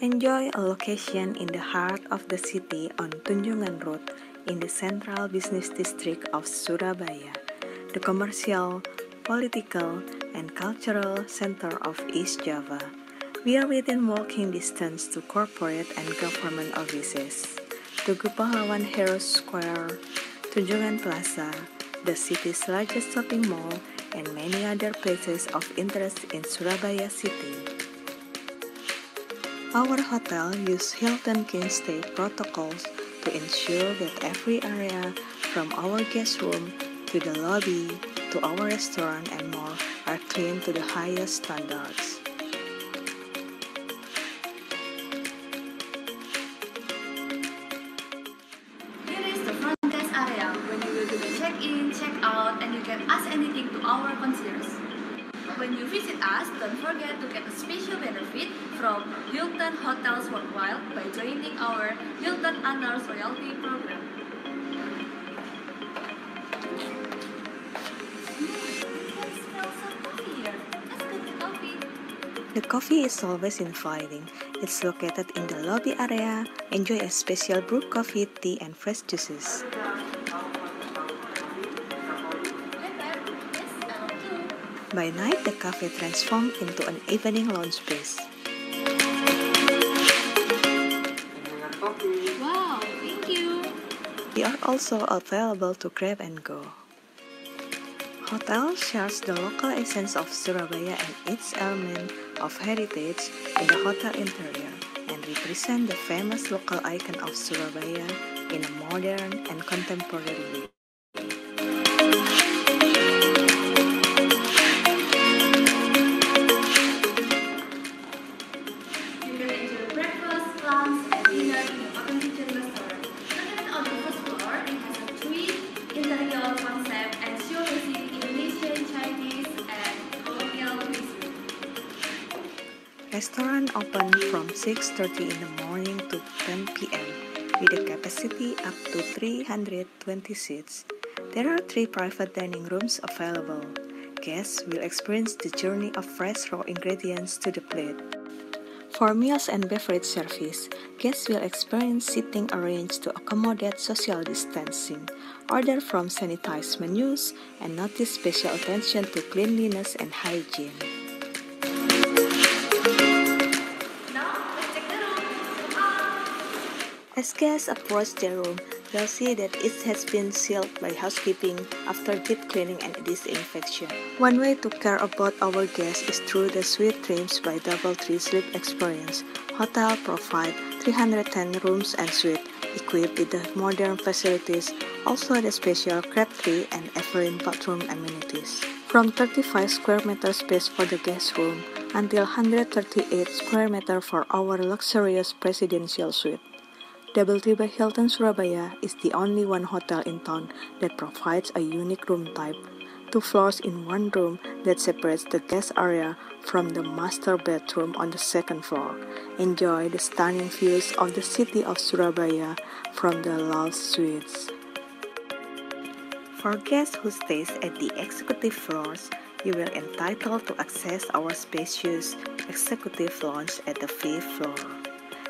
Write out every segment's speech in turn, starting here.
Enjoy a location in the heart of the city on Tunjungan Road in the central business district of Surabaya, the commercial, political, and cultural center of East Java. We are within walking distance to corporate and government offices, Tugu Pahlawan Heroes Square, Tunjungan Plaza, the city's largest shopping mall, and many other places of interest in Surabaya city. Our hotel uses Hilton King Stay protocols to ensure that every area, from our guest room to the lobby to our restaurant and more, are clean to the highest standards. Here is the front desk area when you will do the check-in, check-out, and you can ask anything to our concierge. When you visit us, don't forget to get a special benefit from Hilton Hotels Worldwide by joining our Hilton Honors Royalty Program. The coffee is always inviting. It's located in the lobby area. Enjoy a special brewed coffee, tea, and fresh juices. By night, the cafe transforms into an evening lounge space. Wow, thank you! We are also available to grab and go. Hotel shares the local essence of Surabaya and its element of heritage in the hotel interior and represent the famous local icon of Surabaya in a modern and contemporary way. You can enjoy breakfast, lunch, and dinner in the Open Kitchen restaurant. Located on the first floor, it has a twin interior concept and showcasing Indonesian, Chinese, and colonial cuisine. Restaurant open from 6:30 in the morning to 10 p.m. with a capacity up to 320 seats. There are 3 private dining rooms available. Guests will experience the journey of fresh raw ingredients to the plate. For meals and beverage service, guests will experience seating arranged to accommodate social distancing, order from sanitized menus, and notice special attention to cleanliness and hygiene. As guests approach their room, they'll see that it has been sealed by housekeeping after deep cleaning and disinfection. One way to care about our guests is through the Sweet Dreams by DoubleTree Sleep Experience. Hotel provide 310 rooms and suites equipped with the modern facilities, also the special crab-tree and Evergreen bathroom amenities. From 35 square meter space for the guest room until 138 square meter for our luxurious presidential suite. DoubleTree by Hilton Surabaya is the only one hotel in town that provides a unique room type, 2 floors in one room that separates the guest area from the master bedroom on the second floor. Enjoy the stunning views of the city of Surabaya from the love suites. For guests who stays at the executive floors, you will entitled to access our spacious executive lounge at the 5th floor,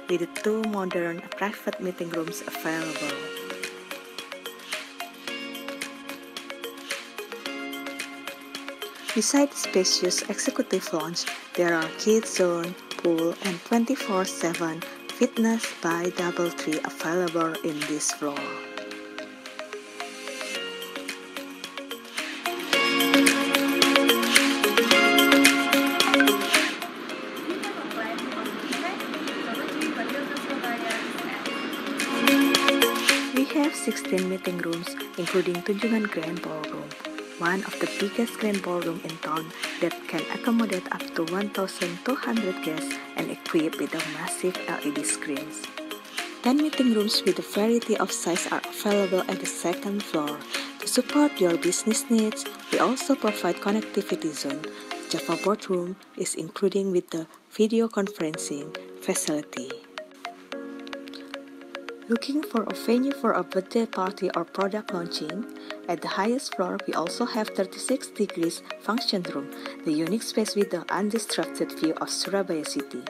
with the 2 modern private meeting rooms available. Beside the spacious executive lounge, there are kids zone, pool, and 24/7 fitness by DoubleTree available in this floor. We have 16 meeting rooms, including Tunjungan Grand Ballroom, one of the biggest grand ballroom in town that can accommodate up to 1,200 guests and equipped with a massive LED screens. 10 meeting rooms with a variety of size are available at the 2nd floor. To support your business needs, we also provide connectivity zone. Java Boardroom is including with the video conferencing facility. Looking for a venue for a birthday party or product launching? At the highest floor, we also have 36 degrees function room, the unique space with the undistracted view of Surabaya city.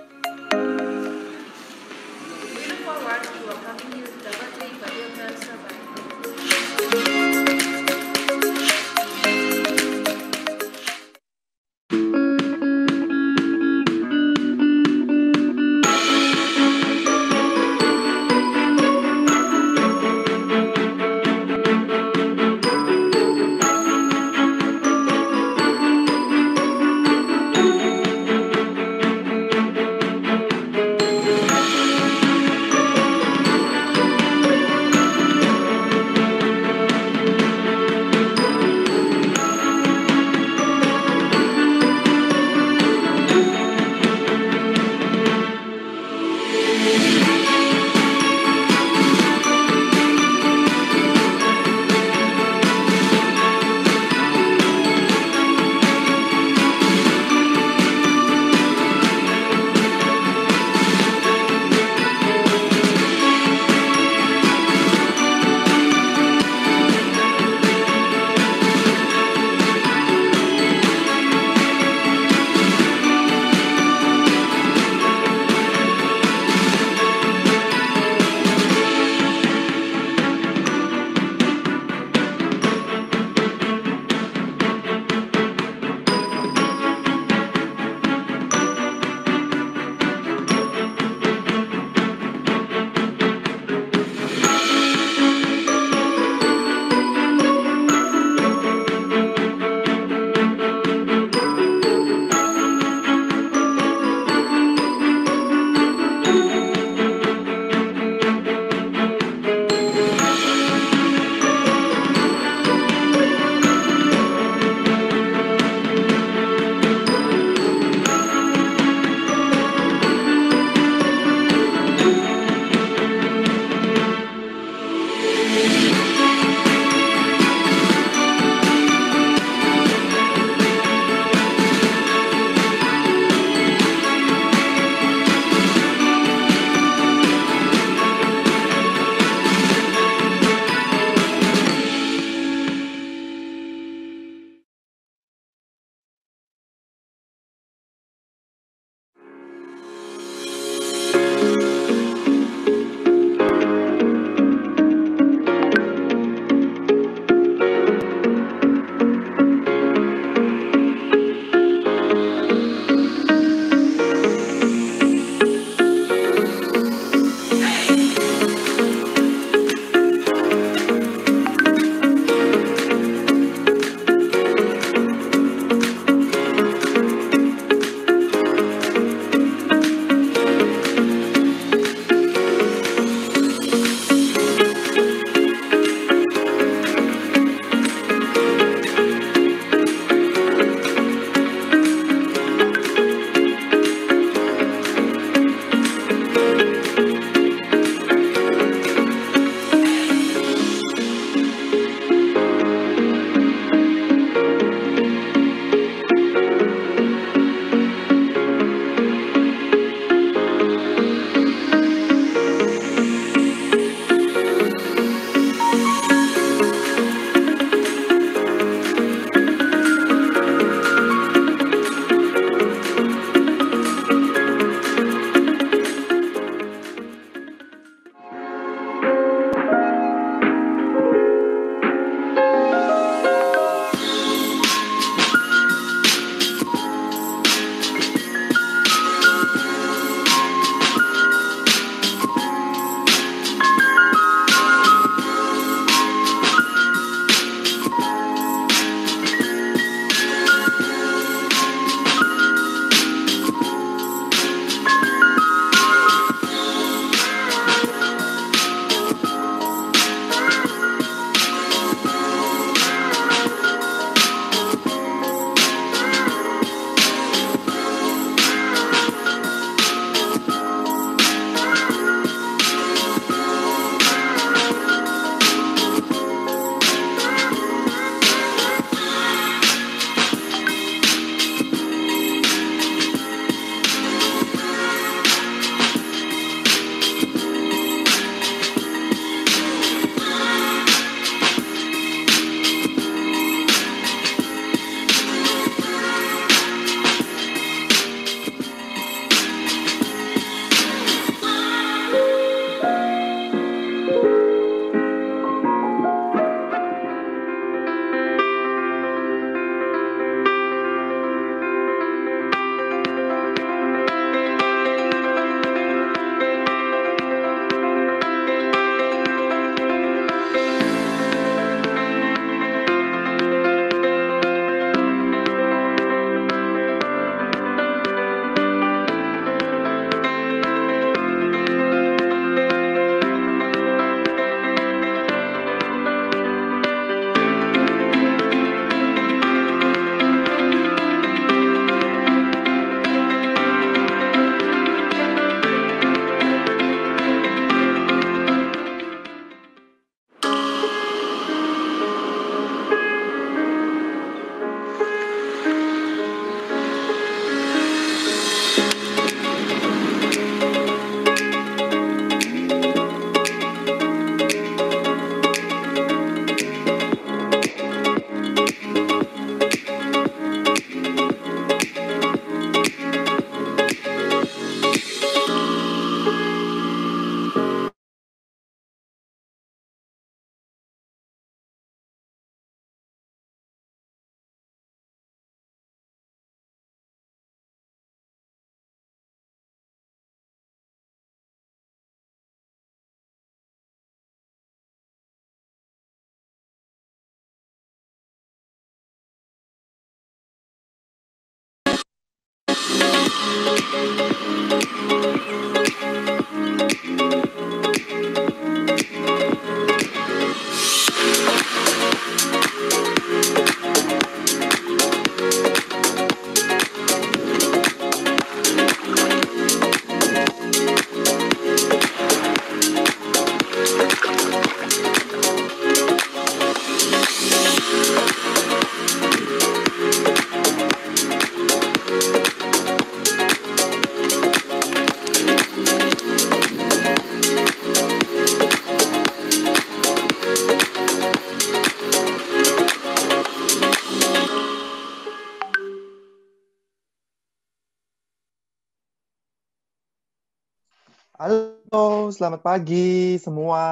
Halo, selamat pagi semua.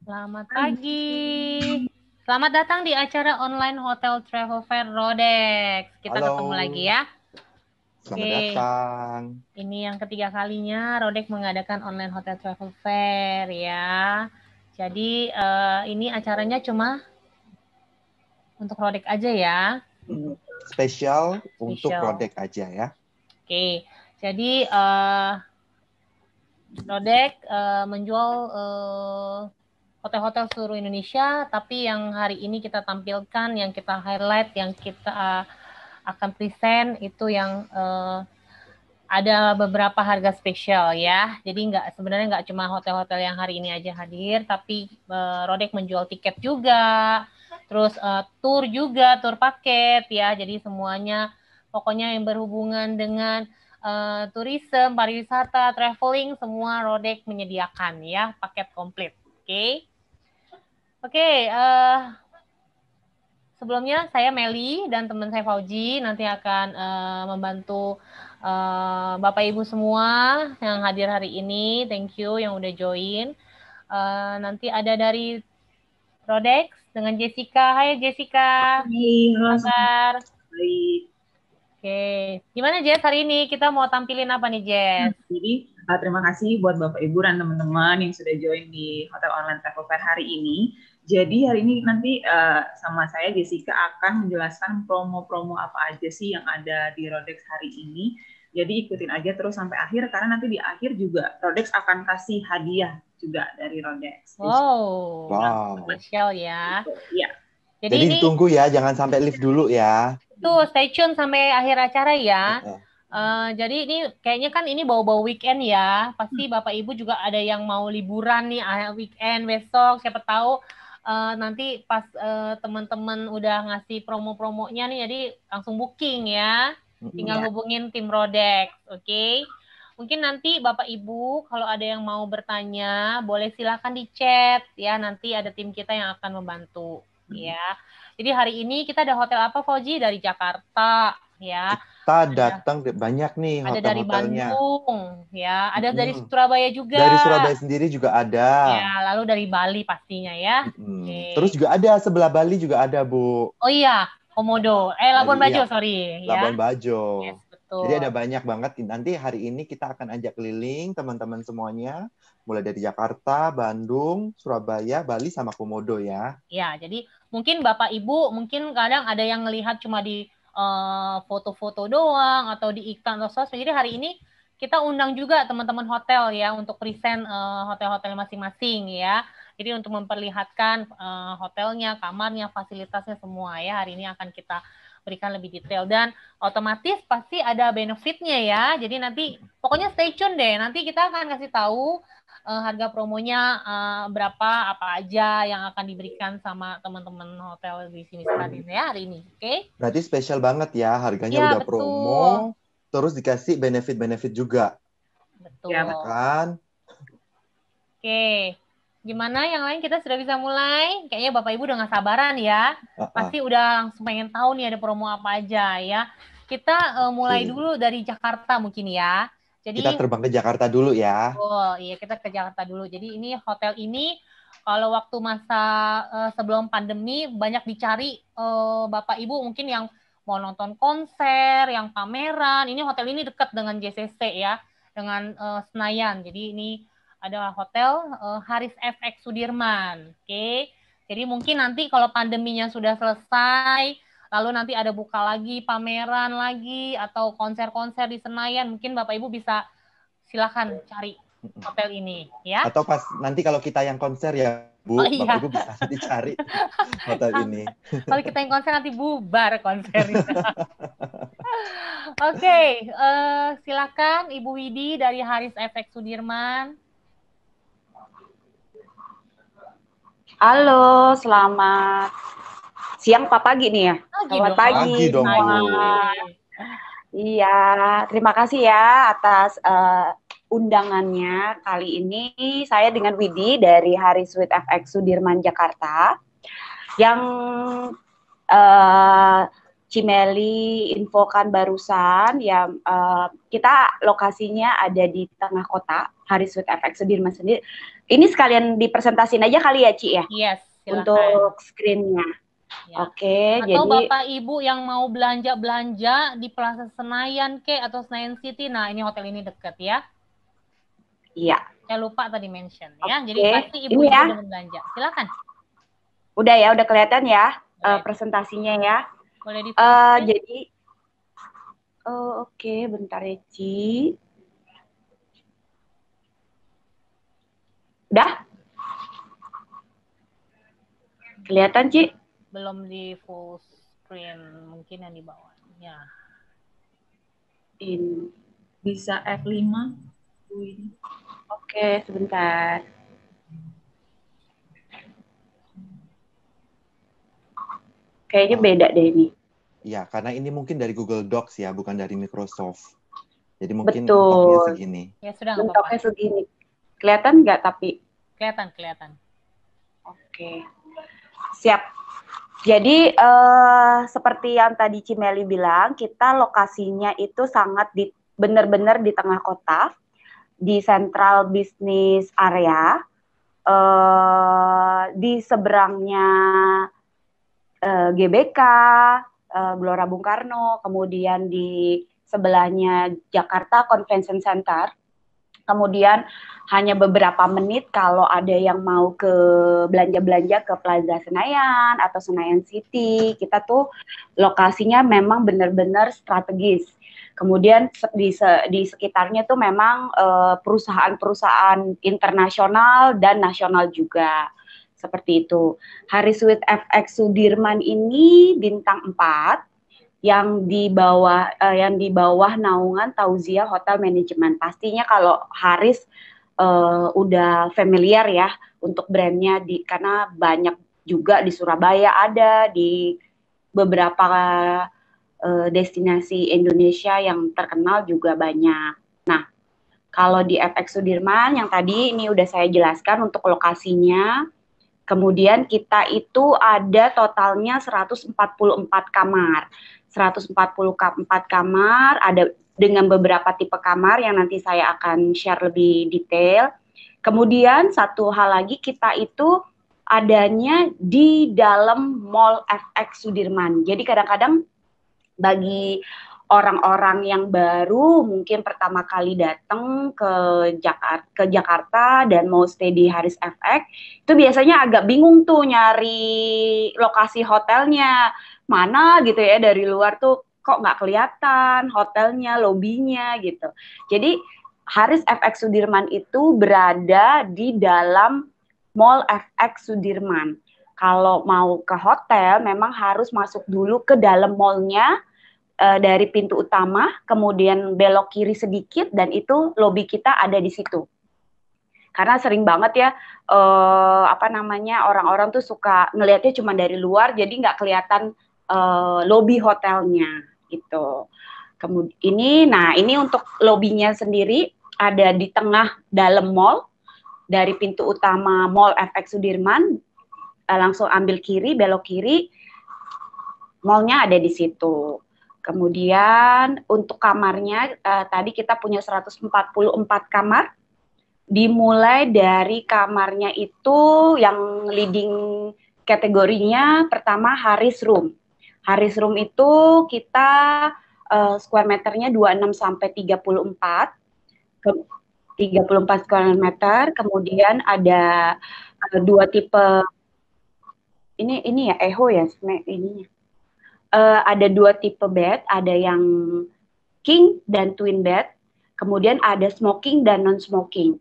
Selamat pagi. Selamat datang di acara online Hotel Travel Fair Rodex. Kita Halo. ketemu lagi ya. Selamat datang. Ini yang ketiga kalinya Rodex mengadakan online Hotel Travel Fair ya. Jadi ini acaranya cuma untuk Rodex aja ya. Spesial untuk Rodex aja ya. Oke, jadi Rodex menjual hotel-hotel seluruh Indonesia, tapi yang hari ini kita tampilkan, yang kita highlight, yang kita akan present itu yang ada beberapa harga spesial ya. Jadi sebenarnya nggak cuma hotel-hotel yang hari ini aja hadir, tapi Rodex menjual tiket juga, terus tour juga, tour paket ya. Jadi semuanya pokoknya yang berhubungan dengan tourism, pariwisata, traveling, semua Rodex menyediakan ya, paket komplit. Oke, sebelumnya saya Meli dan teman saya Fauji nanti akan membantu Bapak Ibu semua yang hadir hari ini. Thank you yang udah join. Nanti ada dari Rodex dengan Jessica. Hai Jessica. Hai, halo. Kabar? Baik. Oke, gimana Jess hari ini? Kita mau tampilin apa nih Jess? Jadi terima kasih buat Bapak Ibu dan teman-teman yang sudah join di Hotel Online Travel Fair hari ini. Jadi hari ini nanti sama saya Jessica akan menjelaskan promo-promo apa aja sih yang ada di Rodex hari ini. Jadi ikutin aja terus sampai akhir karena nanti di akhir juga Rodex akan kasih hadiah juga dari Rodex. Wow. Spesial ya. Iya. Jadi ditunggu ya, jangan sampai live dulu ya. Tuh, stay tune sampai akhir acara ya. Jadi ini kayaknya kan ini bau-bau weekend ya. Pasti Bapak Ibu juga ada yang mau liburan nih weekend besok. Siapa tahu nanti pas teman-teman udah ngasih promo-promonya nih, jadi langsung booking ya. Tinggal hubungin tim Rodex, oke? Mungkin nanti Bapak Ibu kalau ada yang mau bertanya, boleh silakan di chat ya. Nanti ada tim kita yang akan membantu ya. Jadi hari ini kita ada hotel apa Fauji? Dari Jakarta ya. Kita datang banyak nih hotel-hotelnya. Ada dari Bandung ya, ada dari Surabaya juga. Dari Surabaya sendiri juga ada. Ya, lalu dari Bali pastinya ya. Terus juga ada sebelah Bali juga ada, Bu. Oh iya, Komodo. Labuan Bajo, sorry. Labuan Bajo. Yes, betul. Jadi ada banyak banget. Nanti hari ini kita akan ajak keliling teman-teman semuanya. Mulai dari Jakarta, Bandung, Surabaya, Bali, sama Komodo ya. Ya, jadi mungkin Bapak Ibu, mungkin kadang ada yang ngelihat cuma di foto-foto doang atau di iklan atau sosmed. Jadi hari ini kita undang juga teman-teman hotel ya untuk present hotel-hotel masing-masing ya. Jadi untuk memperlihatkan hotelnya, kamarnya, fasilitasnya semua ya. Hari ini akan kita berikan lebih detail dan otomatis pasti ada benefitnya ya. Jadi nanti pokoknya stay tune deh. Nanti kita akan kasih tahu harga promonya berapa, apa aja yang akan diberikan sama teman-teman hotel di sini sekalian ya hari ini, oke? Berarti spesial banget ya, harganya udah betul. Promo, terus dikasih benefit-benefit juga. Betul. Ya kan? Oke, gimana yang lain kita sudah bisa mulai? Kayaknya Bapak Ibu udah nggak sabaran ya, pasti udah langsung pengen tahu nih ada promo apa aja ya. Kita mulai dulu dari Jakarta mungkin ya. Jadi, kita terbang ke Jakarta dulu ya. Oh iya, kita ke Jakarta dulu. Jadi ini hotel ini kalau waktu masa sebelum pandemi banyak dicari Bapak Ibu mungkin yang mau nonton konser, yang pameran. Ini hotel ini dekat dengan JCC ya, dengan Senayan. Jadi ini ada hotel Haris FX Sudirman. Oke. Jadi mungkin nanti kalau pandeminya sudah selesai, lalu nanti ada buka lagi, pameran lagi, atau konser-konser di Senayan, mungkin Bapak Ibu bisa silakan cari hotel ini, ya. Atau pas nanti kalau kita yang konser ya, Bu, Oh, iya. Bapak Ibu bisa nanti cari hotel ini. Kalau kita yang konser nanti bubar konsernya. Oke, silakan Ibu Widi dari Haris FX Sudirman. Halo, selamat siang Pak pagi nih ya. Selamat pagi dong, semua. Iya, terima kasih ya atas undangannya. Kali ini saya dengan Widi dari Haris Suite FX Sudirman Jakarta yang Cimeli infokan barusan yang kita lokasinya ada di tengah kota, Haris Suite FX Sudirman sendiri. Ini sekalian dipresentasiin aja kali ya, Ci ya? Yes, silakan. Untuk screen-nya. Ya. Oke, atau jadi Bapak Ibu yang mau belanja-belanja di Plaza Senayan atau Senayan City, nah ini hotel ini dekat ya. Iya. Saya lupa tadi mention ya. Oke. Jadi pasti Ibu ya. mau belanja. Silakan. Udah ya, udah kelihatan ya presentasinya ya. Boleh di jadi oke, bentar ya, Ci. Udah? Kelihatan, Ci? Belum di full screen, mungkin yang di bawahnya. Ini bisa F5. Oke, sebentar. Kayaknya beda deh ini. Ya, karena ini mungkin dari Google Docs ya, bukan dari Microsoft. Jadi mungkin Betul. bentuknya segini. Ya sudah nggak Bentuknya apa-apa. segini. Kelihatan nggak tapi? Kelihatan. Oke. Siap. Jadi seperti yang tadi Cimeli bilang, kita lokasinya itu sangat benar-benar di tengah kota, di Central Business Area, di seberangnya GBK, Gelora Bung Karno, kemudian di sebelahnya Jakarta Convention Center. Kemudian hanya beberapa menit kalau ada yang mau ke belanja-belanja ke Plaza Senayan atau Senayan City, kita tuh lokasinya memang benar-benar strategis. Kemudian di sekitarnya tuh memang perusahaan-perusahaan internasional dan nasional juga. Seperti itu. Haris Suite FX Sudirman ini bintang 4 yang di bawah naungan Tauzia Hotel Management. Pastinya kalau Haris udah familiar ya untuk brandnya karena banyak juga di Surabaya ada, di beberapa destinasi Indonesia yang terkenal juga banyak. Nah, kalau di FX Sudirman yang tadi ini udah saya jelaskan untuk lokasinya. Kemudian kita itu ada totalnya 144 kamar. 144 kamar, ada dengan beberapa tipe kamar yang nanti saya akan share lebih detail. Kemudian satu hal lagi, kita itu adanya di dalam Mall FX Sudirman. Jadi kadang-kadang bagi orang-orang yang baru mungkin pertama kali datang ke Jakarta dan mau stay di Haris FX, itu biasanya agak bingung tuh nyari lokasi hotelnya mana gitu ya, dari luar tuh kok nggak kelihatan hotelnya, lobinya gitu. Jadi Haris FX Sudirman itu berada di dalam Mall FX Sudirman. Kalau mau ke hotel memang harus masuk dulu ke dalam mallnya, dari pintu utama, kemudian belok kiri sedikit, dan itu lobi kita ada di situ. Karena sering banget ya, orang-orang tuh suka ngelihatnya cuma dari luar, jadi nggak kelihatan lobi hotelnya gitu. Kemudian ini untuk lobinya sendiri ada di tengah dalam mall, dari pintu utama Mall FX Sudirman, langsung ambil kiri, belok kiri, mallnya ada di situ. Kemudian untuk kamarnya, tadi kita punya 144 kamar, dimulai dari kamarnya itu yang leading kategorinya pertama Haris Room. Haris Room itu kita square meternya 26 sampai 34 square meter, kemudian ada dua tipe, ini ya Eho ya, ininya. ada 2 tipe bed, ada yang king dan twin bed, kemudian ada smoking dan non-smoking.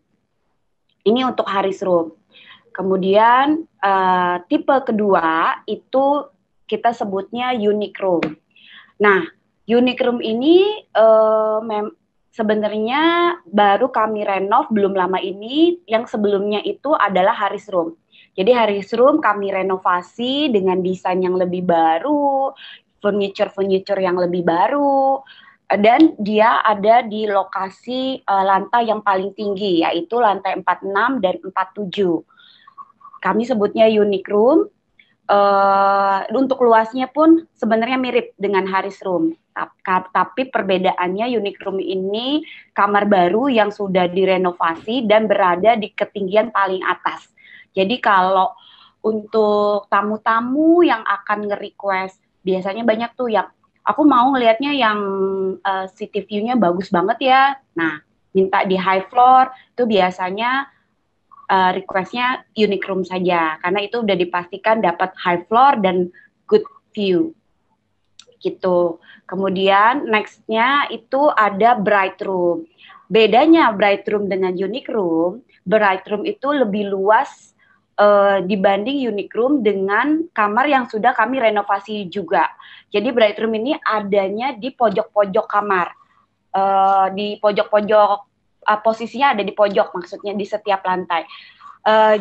Ini untuk Harris room. Kemudian tipe kedua itu kita sebutnya unique room. Nah, unique room ini sebenarnya baru kami renov belum lama ini. Yang sebelumnya itu adalah Harris room. Jadi Harris room kami renovasi dengan desain yang lebih baru, furniture yang lebih baru, dan dia ada di lokasi lantai yang paling tinggi, yaitu lantai 46 dan 47. Kami sebutnya unique room. Untuk luasnya pun sebenarnya mirip dengan Harris room, tapi perbedaannya unique room ini kamar baru yang sudah direnovasi dan berada di ketinggian paling atas. Jadi kalau untuk tamu-tamu yang akan nge-request, biasanya banyak tuh yang aku mau ngelihatnya yang city view-nya bagus banget ya. Nah, minta di high floor itu biasanya request-nya unique room saja, karena itu udah dipastikan dapat high floor dan good view gitu. Kemudian next-nya itu ada bright room. Bedanya bright room dengan unique room, bright room itu lebih luas dibanding unique room dengan kamar yang sudah kami renovasi juga. Jadi bright room ini adanya di pojok-pojok kamar, di pojok-pojok, posisinya ada di pojok, maksudnya di setiap lantai.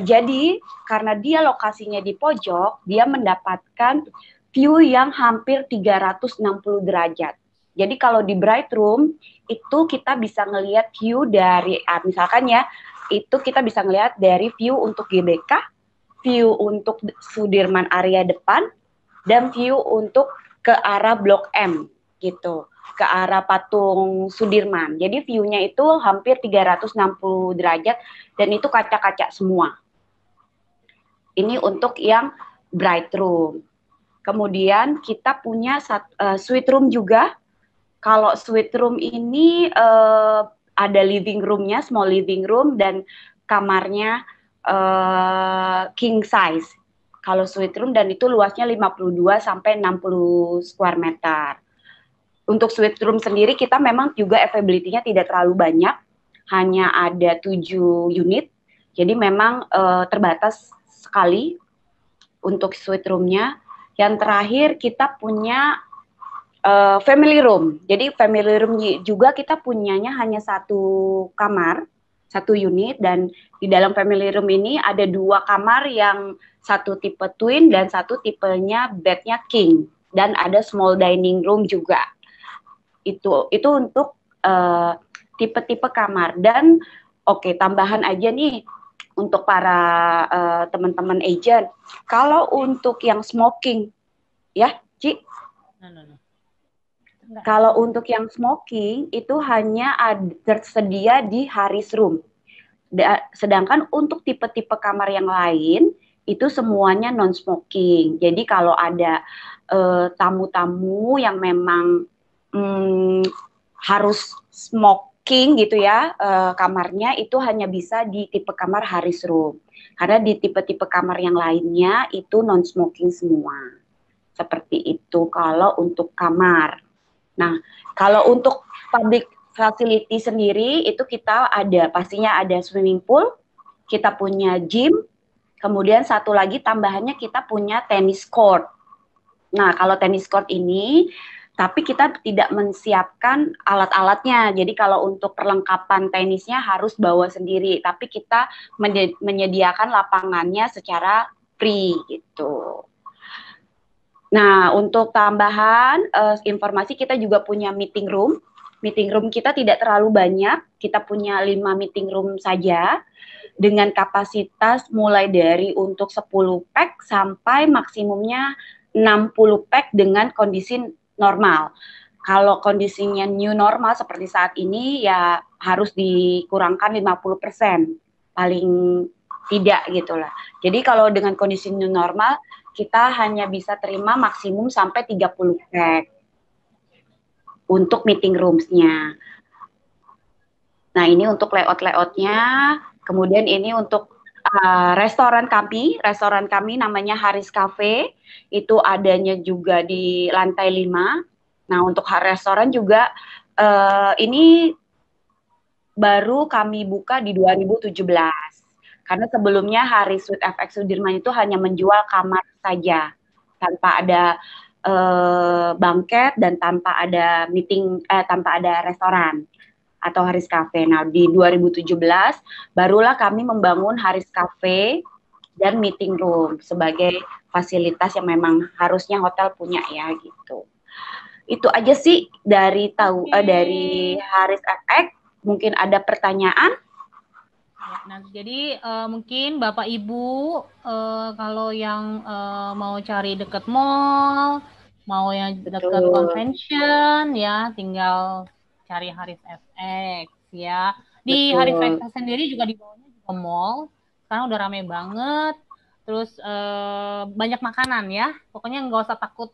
Jadi karena dia lokasinya di pojok, dia mendapatkan view yang hampir 360 derajat. Jadi kalau di bright room itu kita bisa ngelihat view dari misalkan ya, itu kita bisa ngelihat dari view untuk GBK, view untuk Sudirman area depan, dan view untuk ke arah Blok M gitu, ke arah patung Sudirman. Jadi view-nya itu hampir 360 derajat dan itu kaca-kaca semua. Ini untuk yang bright room. Kemudian kita punya suite room juga. Kalau suite room ini ada living room-nya, small living room, dan kamarnya king size. Kalau suite room, dan itu luasnya 52 sampai 60 square meter. Untuk suite room sendiri kita memang juga availability-nya tidak terlalu banyak, hanya ada 7 unit. Jadi memang terbatas sekali untuk suite room-nya. Yang terakhir kita punya family room. Jadi family room juga kita punyanya hanya 1 kamar, 1 unit, dan di dalam family room ini ada 2 kamar yang 1 tipe twin dan 1 tipenya bednya king, dan ada small dining room juga. Itu untuk tipe-tipe kamar. Dan oke, tambahan aja nih untuk para teman-teman agent, kalau untuk yang smoking ya Ci, kalau untuk yang smoking itu hanya tersedia di Harris room. Sedangkan untuk tipe-tipe kamar yang lain itu semuanya non-smoking. Jadi kalau ada tamu-tamu yang memang harus smoking gitu ya, kamarnya itu hanya bisa di tipe kamar Harris room. Karena di tipe-tipe kamar yang lainnya itu non-smoking semua. Seperti itu kalau untuk kamar. Nah, kalau untuk public facility sendiri itu kita pastinya ada swimming pool, kita punya gym, kemudian satu lagi tambahannya kita punya tennis court. Nah, kalau tennis court ini, tapi kita tidak menyiapkan alat-alatnya. Jadi kalau untuk perlengkapan tenisnya harus bawa sendiri, tapi kita menyediakan lapangannya secara free gitu. Nah, untuk tambahan informasi, kita juga punya meeting room. Meeting room kita tidak terlalu banyak, kita punya 5 meeting room saja, dengan kapasitas mulai dari untuk 10 pack sampai maksimumnya 60 pack dengan kondisi normal. Kalau kondisinya new normal seperti saat ini, ya harus dikurangkan 50%, paling tidak gitulah. Jadi kalau dengan kondisi new normal, kita hanya bisa terima maksimum sampai 30 pack untuk meeting rooms-nya. Nah, ini untuk layout-layoutnya. Kemudian ini untuk restoran kami namanya Haris Cafe, itu adanya juga di lantai 5. Nah, untuk restoran juga ini baru kami buka di 2017. Karena sebelumnya Haris Suite FX Sudirman itu hanya menjual kamar saja, tanpa ada banket dan tanpa ada tanpa ada restoran atau Haris Cafe. Nah, di 2017 barulah kami membangun Haris Cafe dan meeting room sebagai fasilitas yang memang harusnya hotel punya ya gitu. Itu aja sih dari dari Haris FX. Mungkin ada pertanyaan? Nah, jadi mungkin Bapak Ibu kalau yang mau cari deket mall, mau yang deket convention ya, tinggal cari Haris FX ya. Di Haris FX sendiri juga di bawahnya juga mall. Sekarang udah rame banget. Terus banyak makanan ya. Pokoknya nggak usah takut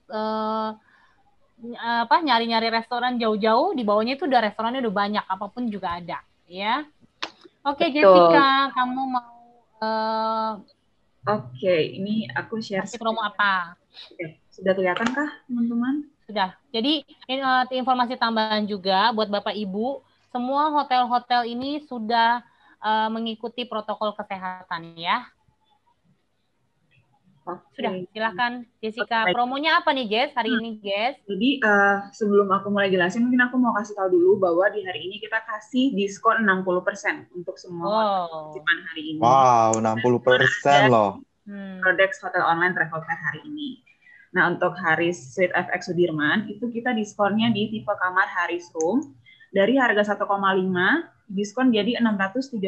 nyari-nyari restoran jauh-jauh. Di bawahnya itu udah restorannya udah banyak, apapun juga ada ya. Oke, Jessica, kamu mau Oke, ini aku share kasih promo apa? Oke, sudah kelihatan kah, teman-teman? Sudah. Jadi informasi tambahan juga buat Bapak Ibu, semua hotel-hotel ini sudah mengikuti protokol kesehatan ya. Oke. Sudah, silakan Jessica. Promonya apa nih, Jess, hari ini, Jess? Jadi sebelum aku mulai jelasin, mungkin aku mau kasih tahu dulu bahwa di hari ini kita kasih diskon 60% untuk semua partisipan hari ini. Wow, 60% loh. Rodex Hotel Online Travel Fair hari ini. Nah, untuk Haris Suite FX Sudirman, itu kita diskonnya di tipe kamar Haris Room. Dari harga 1,5, diskon jadi 634.200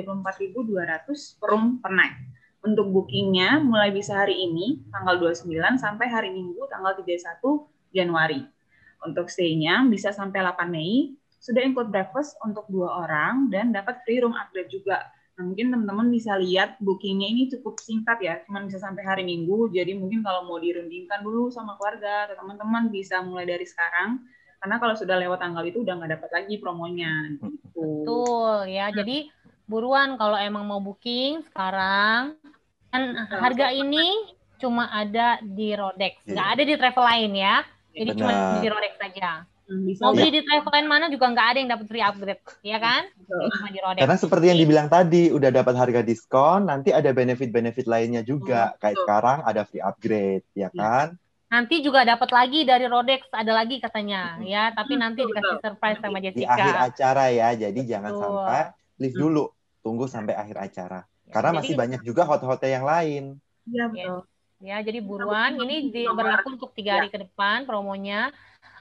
per room per night. Untuk bookingnya mulai bisa hari ini, tanggal 29, sampai hari Minggu, tanggal 31 Januari. Untuk stay-nya bisa sampai 8 Mei, sudah include breakfast untuk 2 orang, dan dapat free room upgrade juga. Nah, mungkin teman-teman bisa lihat bookingnya ini cukup singkat ya, cuma bisa sampai hari Minggu, jadi mungkin kalau mau dirundingkan dulu sama keluarga atau teman-teman bisa mulai dari sekarang, karena kalau sudah lewat tanggal itu udah nggak dapat lagi promonya. Gitu. Betul ya, jadi buruan kalau emang mau booking sekarang, dan harga ini cuma ada di Rodex, nggak ada di travel lain ya, jadi cuma di Rodex saja. Mau beli di travel lain mana juga nggak ada yang dapat free upgrade, ya kan? Cuma di Rodex. Karena seperti yang dibilang tadi, udah dapat harga diskon, nanti ada benefit-benefit lainnya juga. Kayak sekarang ada free upgrade, ya kan? Nanti juga dapat lagi dari Rodex, ada lagi katanya, ya. Tapi nanti dikasih surprise sama Jessica. Di akhir acara ya, jadi jangan sampai leave dulu, tunggu sampai akhir acara. Karena masih banyak juga hotel-hotel yang lain. Iya, betul. Ya, jadi buruan. Ini berlaku untuk 3 hari ke depan promonya.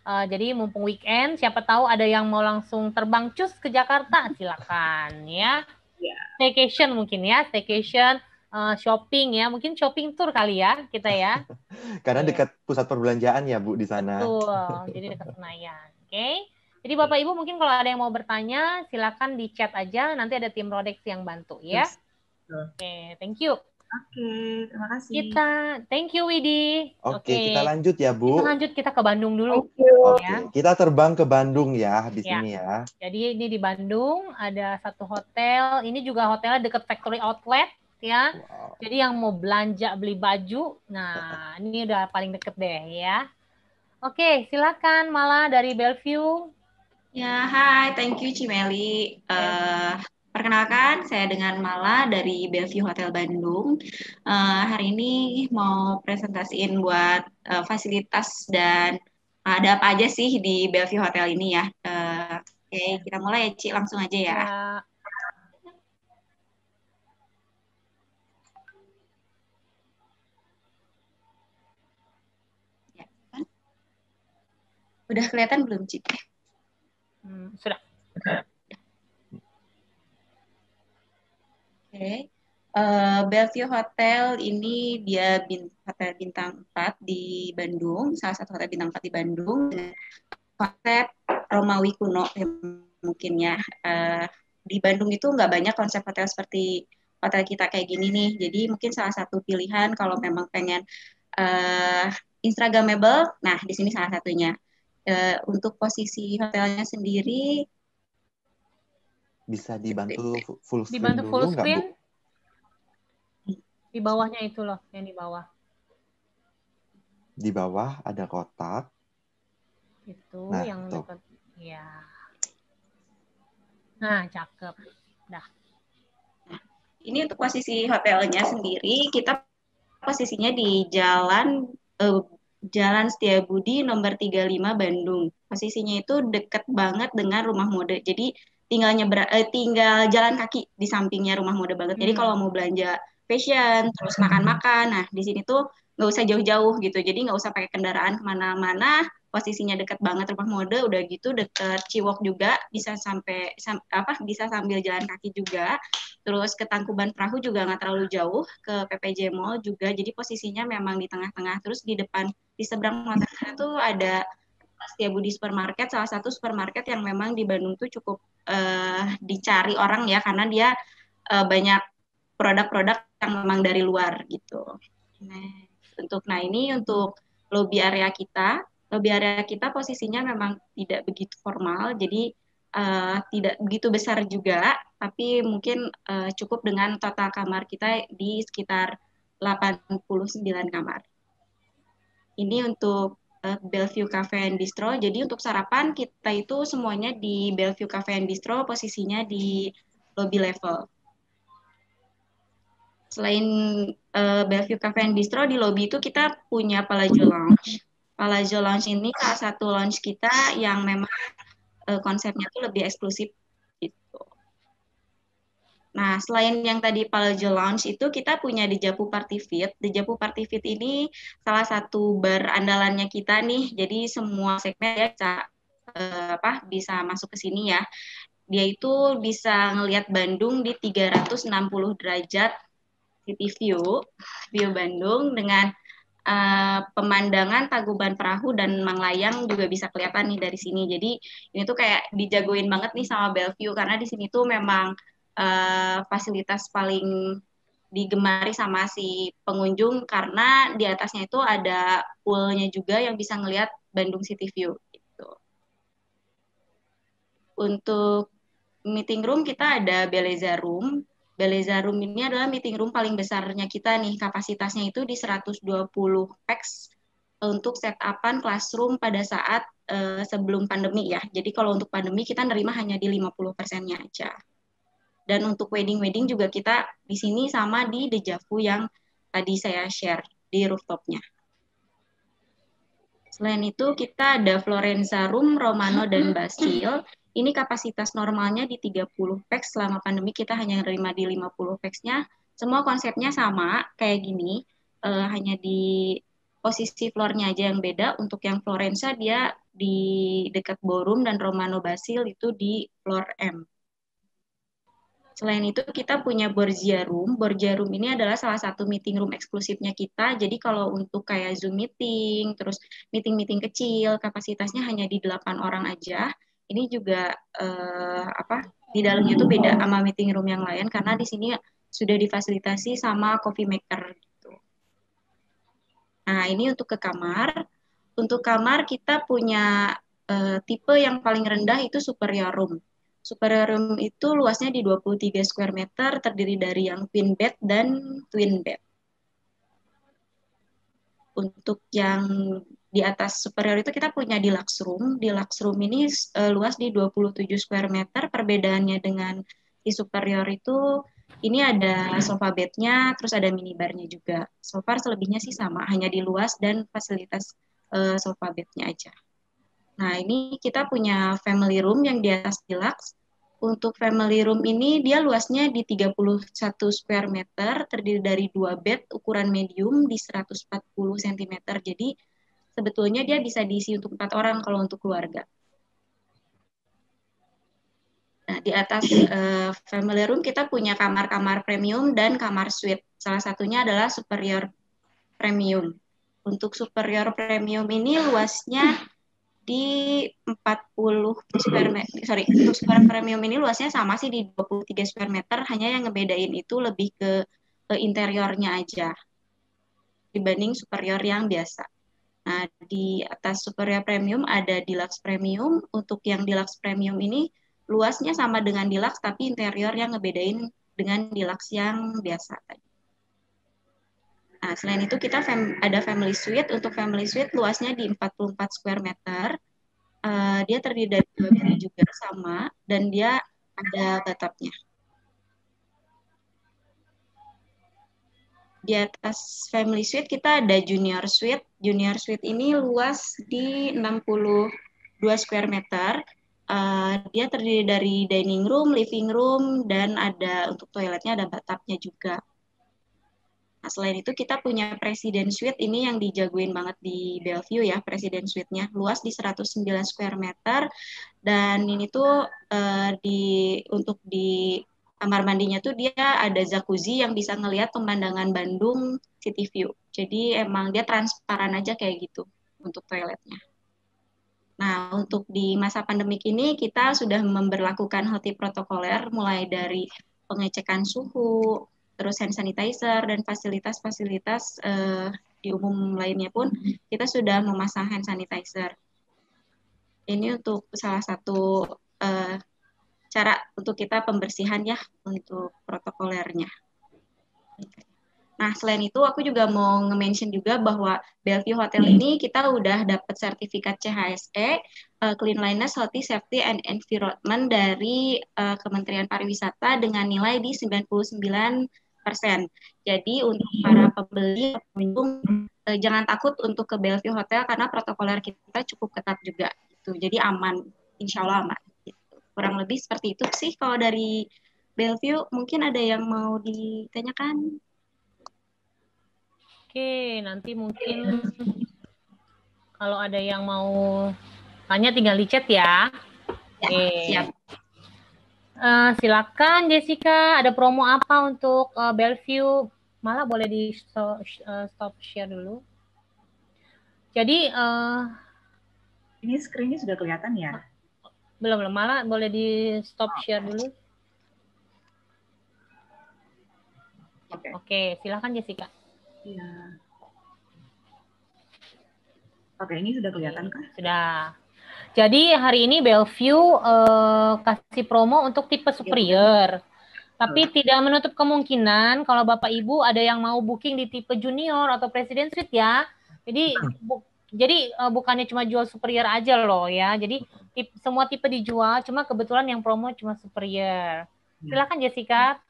Jadi mumpung weekend, siapa tahu ada yang mau langsung terbang cus ke Jakarta, silakan ya. Staycation mungkin ya, staycation, shopping ya, mungkin shopping tour kali ya kita ya. Karena dekat pusat perbelanjaan ya Bu di sana. Betul, jadi dekat Senayan. Oke. Jadi Bapak Ibu mungkin kalau ada yang mau bertanya, silakan di chat aja, nanti ada tim Rodex yang bantu ya. Oke, thank you. Oke, terima kasih. Thank you Widi. Oke, kita lanjut ya Bu. Kita ke Bandung dulu. Ya. Kita terbang ke Bandung ya di sini ya. Jadi ini di Bandung ada satu hotel. Ini juga hotelnya dekat Factory Outlet ya. Wow. Jadi yang mau belanja beli baju, nah ini udah paling deket deh ya. Oke, silakan Mala dari Bellevue. Ya, hai, thank you Cimeli. Perkenalkan, saya dengan Mala dari Bellevue Hotel Bandung. Hari ini mau presentasiin buat fasilitas dan ada apa aja sih di Bellevue Hotel ini ya. Oke, kita mulai ya, Ci. Langsung aja ya. Udah kelihatan belum, Ci? Sudah. Oke. Bellevue Hotel ini dia hotel bintang 4 di Bandung, salah satu hotel bintang 4 di Bandung, konsep Romawi kuno mungkin ya. Di Bandung itu nggak banyak konsep hotel seperti hotel kita kayak gini nih, jadi mungkin salah satu pilihan kalau memang pengen Instagramable, nah di sini salah satunya. Untuk posisi hotelnya sendiri bisa dibantu full screen dulu nggak Bu? Di bawahnya itu loh, yang di bawah. Di bawah ada kotak. Itu Nah, yang tuh. dekat. Ya. Nah, cakep. Dah. Ini untuk posisi hotelnya sendiri, kita posisinya di Jalan Setiabudi nomor 35 Bandung. Posisinya itu deket banget dengan Rumah Mode. Jadi tinggal jalan kaki di sampingnya Rumah Mode banget. Jadi kalau mau belanja fashion, terus makan-makan, nah di sini tuh nggak usah jauh-jauh gitu. Jadi nggak usah pakai kendaraan kemana-mana. Posisinya deket banget Rumah Mode, udah gitu deket Ciwok juga, bisa bisa sambil jalan kaki juga. Terus ke Tangkuban Perahu juga nggak terlalu jauh, ke PPJ Mall juga. Jadi posisinya memang di tengah-tengah. Terus di seberang hotelnya tuh ada Setiabudi Supermarket, salah satu supermarket yang memang di Bandung tuh cukup dicari orang ya, karena dia banyak produk-produk yang memang dari luar gitu. Nah ini untuk lobby area kita. Lobby area kita posisinya memang tidak begitu formal, jadi tidak begitu besar juga, tapi mungkin cukup dengan total kamar kita di sekitar 89 kamar. Ini untuk Bellevue Cafe and Bistro. Jadi untuk sarapan kita itu semuanya di Bellevue Cafe and Bistro, posisinya di lobby level. Selain Bellevue Cafe and Bistro, di lobby itu kita punya Palazzo Lounge. Palazzo Lounge ini salah satu lounge kita yang memang konsepnya tuh lebih eksklusif gitu. Nah, selain yang tadi Palazzo Lounge itu kita punya Dejapu Party Fit. Dejapu Party Fit ini salah satu bar andalannya kita nih. Jadi semua segmen ya bisa masuk ke sini ya. Dia itu bisa ngelihat Bandung di 360 derajat city view Bandung dengan pemandangan Tangkuban Perahu dan Manglayang juga bisa kelihatan nih dari sini. Jadi ini tuh kayak dijagoin banget nih sama Bellevue karena di sini tuh memang fasilitas paling digemari sama si pengunjung karena di atasnya itu ada poolnya juga yang bisa ngelihat Bandung City View gitu. Untuk meeting room kita ada Beleza Room. Beleza Room ini adalah meeting room paling besarnya kita nih. Kapasitasnya itu di 120 pax untuk setupan classroom pada saat sebelum pandemi ya. Jadi kalau untuk pandemi kita nerima hanya di 50%-nya aja. Dan untuk wedding juga kita di sini sama di Dejavu yang tadi saya share di rooftopnya. Selain itu kita ada Florenza Room, Romano, dan Basil. Ini kapasitas normalnya di 30 pax, selama pandemi kita hanya menerima di 50 pax-nya. Semua konsepnya sama, kayak gini, hanya di posisi floor-nya aja yang beda. Untuk yang Florenza dia di dekat ballroom dan Romano Basil itu di floor M. Selain itu kita punya Borgia Room. Borgia Room ini adalah salah satu meeting room eksklusifnya kita. Jadi kalau untuk kayak Zoom meeting, terus meeting-meeting kecil, kapasitasnya hanya di 8 orang aja. Ini juga di dalamnya itu beda sama meeting room yang lain karena di sini sudah difasilitasi sama coffee maker gitu. Nah, ini untuk ke kamar. Untuk kamar kita punya tipe yang paling rendah itu superior room. Superior room itu luasnya di 23 square meter, terdiri dari yang queen bed dan twin bed. Untuk yang di atas superior itu kita punya deluxe room. Deluxe room ini luas di 27 square meter. Perbedaannya dengan di superior itu ini ada sofa bednya, terus ada minibarnya juga. So far selebihnya sih sama, hanya di luas dan fasilitas sofa bednya aja. Nah, ini kita punya family room yang di atas deluxe. Untuk family room ini dia luasnya di 31 square meter, terdiri dari 2 bed ukuran medium di 140 cm. Jadi sebetulnya dia bisa diisi untuk 4 orang kalau untuk keluarga. Nah, di atas family room kita punya kamar-kamar premium dan kamar suite. Salah satunya adalah superior premium. Untuk superior premium ini luasnya di 40 square meter, untuk superior premium ini luasnya sama sih di 23 square meter, hanya yang ngebedain itu lebih ke interiornya aja dibanding superior yang biasa. Nah, di atas superior premium ada deluxe premium. Untuk yang deluxe premium ini luasnya sama dengan deluxe, tapi interior yang ngebedain dengan deluxe yang biasa tadi. Nah, selain itu kita ada family suite. Untuk family suite luasnya di 44 square meter. Dia terdiri dari 2 bilik juga sama, dan dia ada bathtubnya. Di atas family suite kita ada junior suite. Junior suite ini luas di 62 square meter. Dia terdiri dari dining room, living room, dan ada untuk toiletnya ada bathtubnya juga. Nah, selain itu kita punya President Suite, ini yang dijagoin banget di Bellevue ya, President Suite-nya. Luas di 109 square meter, dan ini tuh untuk di kamar mandinya tuh dia ada jacuzzi yang bisa ngelihat pemandangan Bandung City View. Jadi emang dia transparan aja kayak gitu untuk toiletnya. Nah, untuk di masa pandemik ini kita sudah memberlakukan healthy protokoler mulai dari pengecekan suhu, terus hand sanitizer, dan fasilitas-fasilitas di umum lainnya pun kita sudah memasang hand sanitizer. Ini untuk salah satu cara untuk kita pembersihan ya untuk protokolernya. Nah, selain itu aku juga mau nge-mention juga bahwa Bellevue Hotel ini kita udah dapat sertifikat CHSE, Cleanliness, Healthy, Safety, and Environment dari Kementerian Pariwisata dengan nilai di 99%. Jadi untuk para pembeli, pengunjung, jangan takut untuk ke Bellevue Hotel karena protokoler kita cukup ketat juga. Gitu. Jadi aman, insya Allah aman. Gitu. Kurang lebih seperti itu sih kalau dari Bellevue. Mungkin ada yang mau ditanyakan? Oke, nanti mungkin kalau ada yang mau tanya tinggal di chat ya. Oke. Siap. Silakan Jessica, ada promo apa untuk Bellevue? Malah boleh di stop share dulu. Jadi ini screen-nya sudah kelihatan ya? Belum, malah boleh di stop share dulu. Oke, silakan Jessica. Iya. Oke, ini sudah kelihatan kah? Sudah. Jadi hari ini Bellevue kasih promo untuk tipe superior. Tapi tidak menutup kemungkinan kalau Bapak Ibu ada yang mau booking di tipe junior atau President Suite ya. Jadi bukannya cuma jual superior aja loh ya. Jadi semua tipe dijual, cuma kebetulan yang promo cuma superior. Silakan Jessica.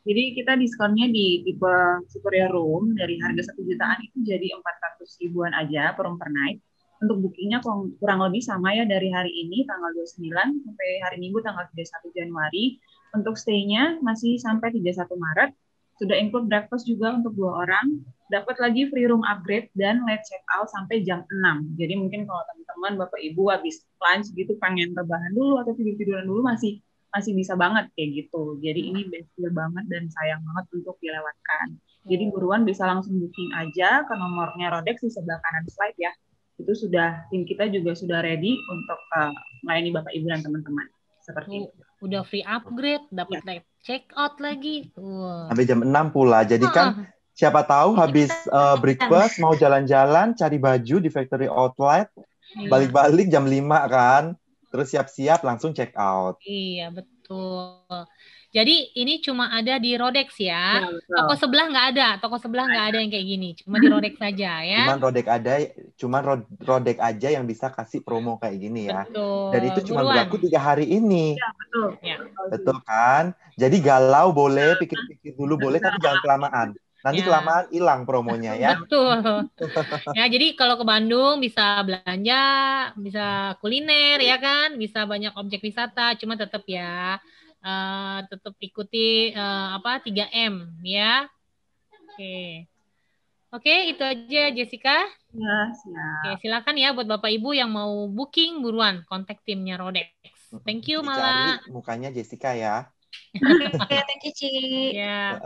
Jadi kita diskonnya di tipe superior room dari harga 1 jutaan itu jadi 400 ribuan aja per room per night. Untuk bookingnya kurang lebih sama ya dari hari ini tanggal 29 sampai hari Minggu tanggal 31 Januari. Untuk stay-nya masih sampai 31 Maret. Sudah include breakfast juga untuk 2 orang. Dapat lagi free room upgrade dan late check out sampai jam 6. Jadi mungkin kalau teman-teman Bapak Ibu habis lunch gitu pengen rebahan dulu atau tidur-tiduran dulu masih bisa banget kayak gitu. Jadi ini best deal banget dan sayang banget untuk dilewatkan. Jadi buruan bisa langsung booking aja ke nomornya Rodex di sebelah kanan slide ya. Itu sudah, tim kita juga sudah ready untuk melayani Bapak Ibu dan teman-teman. Seperti itu. Udah free upgrade, dapat late check out lagi. Sampai jam 6 pula. Jadi kan siapa tahu habis breakfast mau jalan-jalan cari baju di factory outlet, balik-balik jam 5 kan. Terus siap-siap langsung check out. Iya, betul. Jadi ini cuma ada di Rodex ya. Toko sebelah nggak ada. Toko sebelah nggak ada yang kayak gini. Cuma di Rodex saja ya. Cuman Rodex aja yang bisa kasih promo kayak gini ya. Betul. Dan itu cuma berlaku 3 hari ini. Ya, betul. Ya. Betul kan? Jadi galau boleh, pikir-pikir dulu boleh, tapi jangan kelamaan. Nanti kelamaan hilang promonya ya. Betul. Ya, jadi kalau ke Bandung bisa belanja, bisa kuliner ya kan, bisa banyak objek wisata, cuma tetap ya tetap ikuti 3M ya. Oke, itu aja Jessica. Ya, siap. Oke, silakan ya buat Bapak Ibu yang mau booking buruan kontak timnya Rodex. Thank you Mala. Dicari mukanya Jessica ya. Oke, thank you Ci. Ya.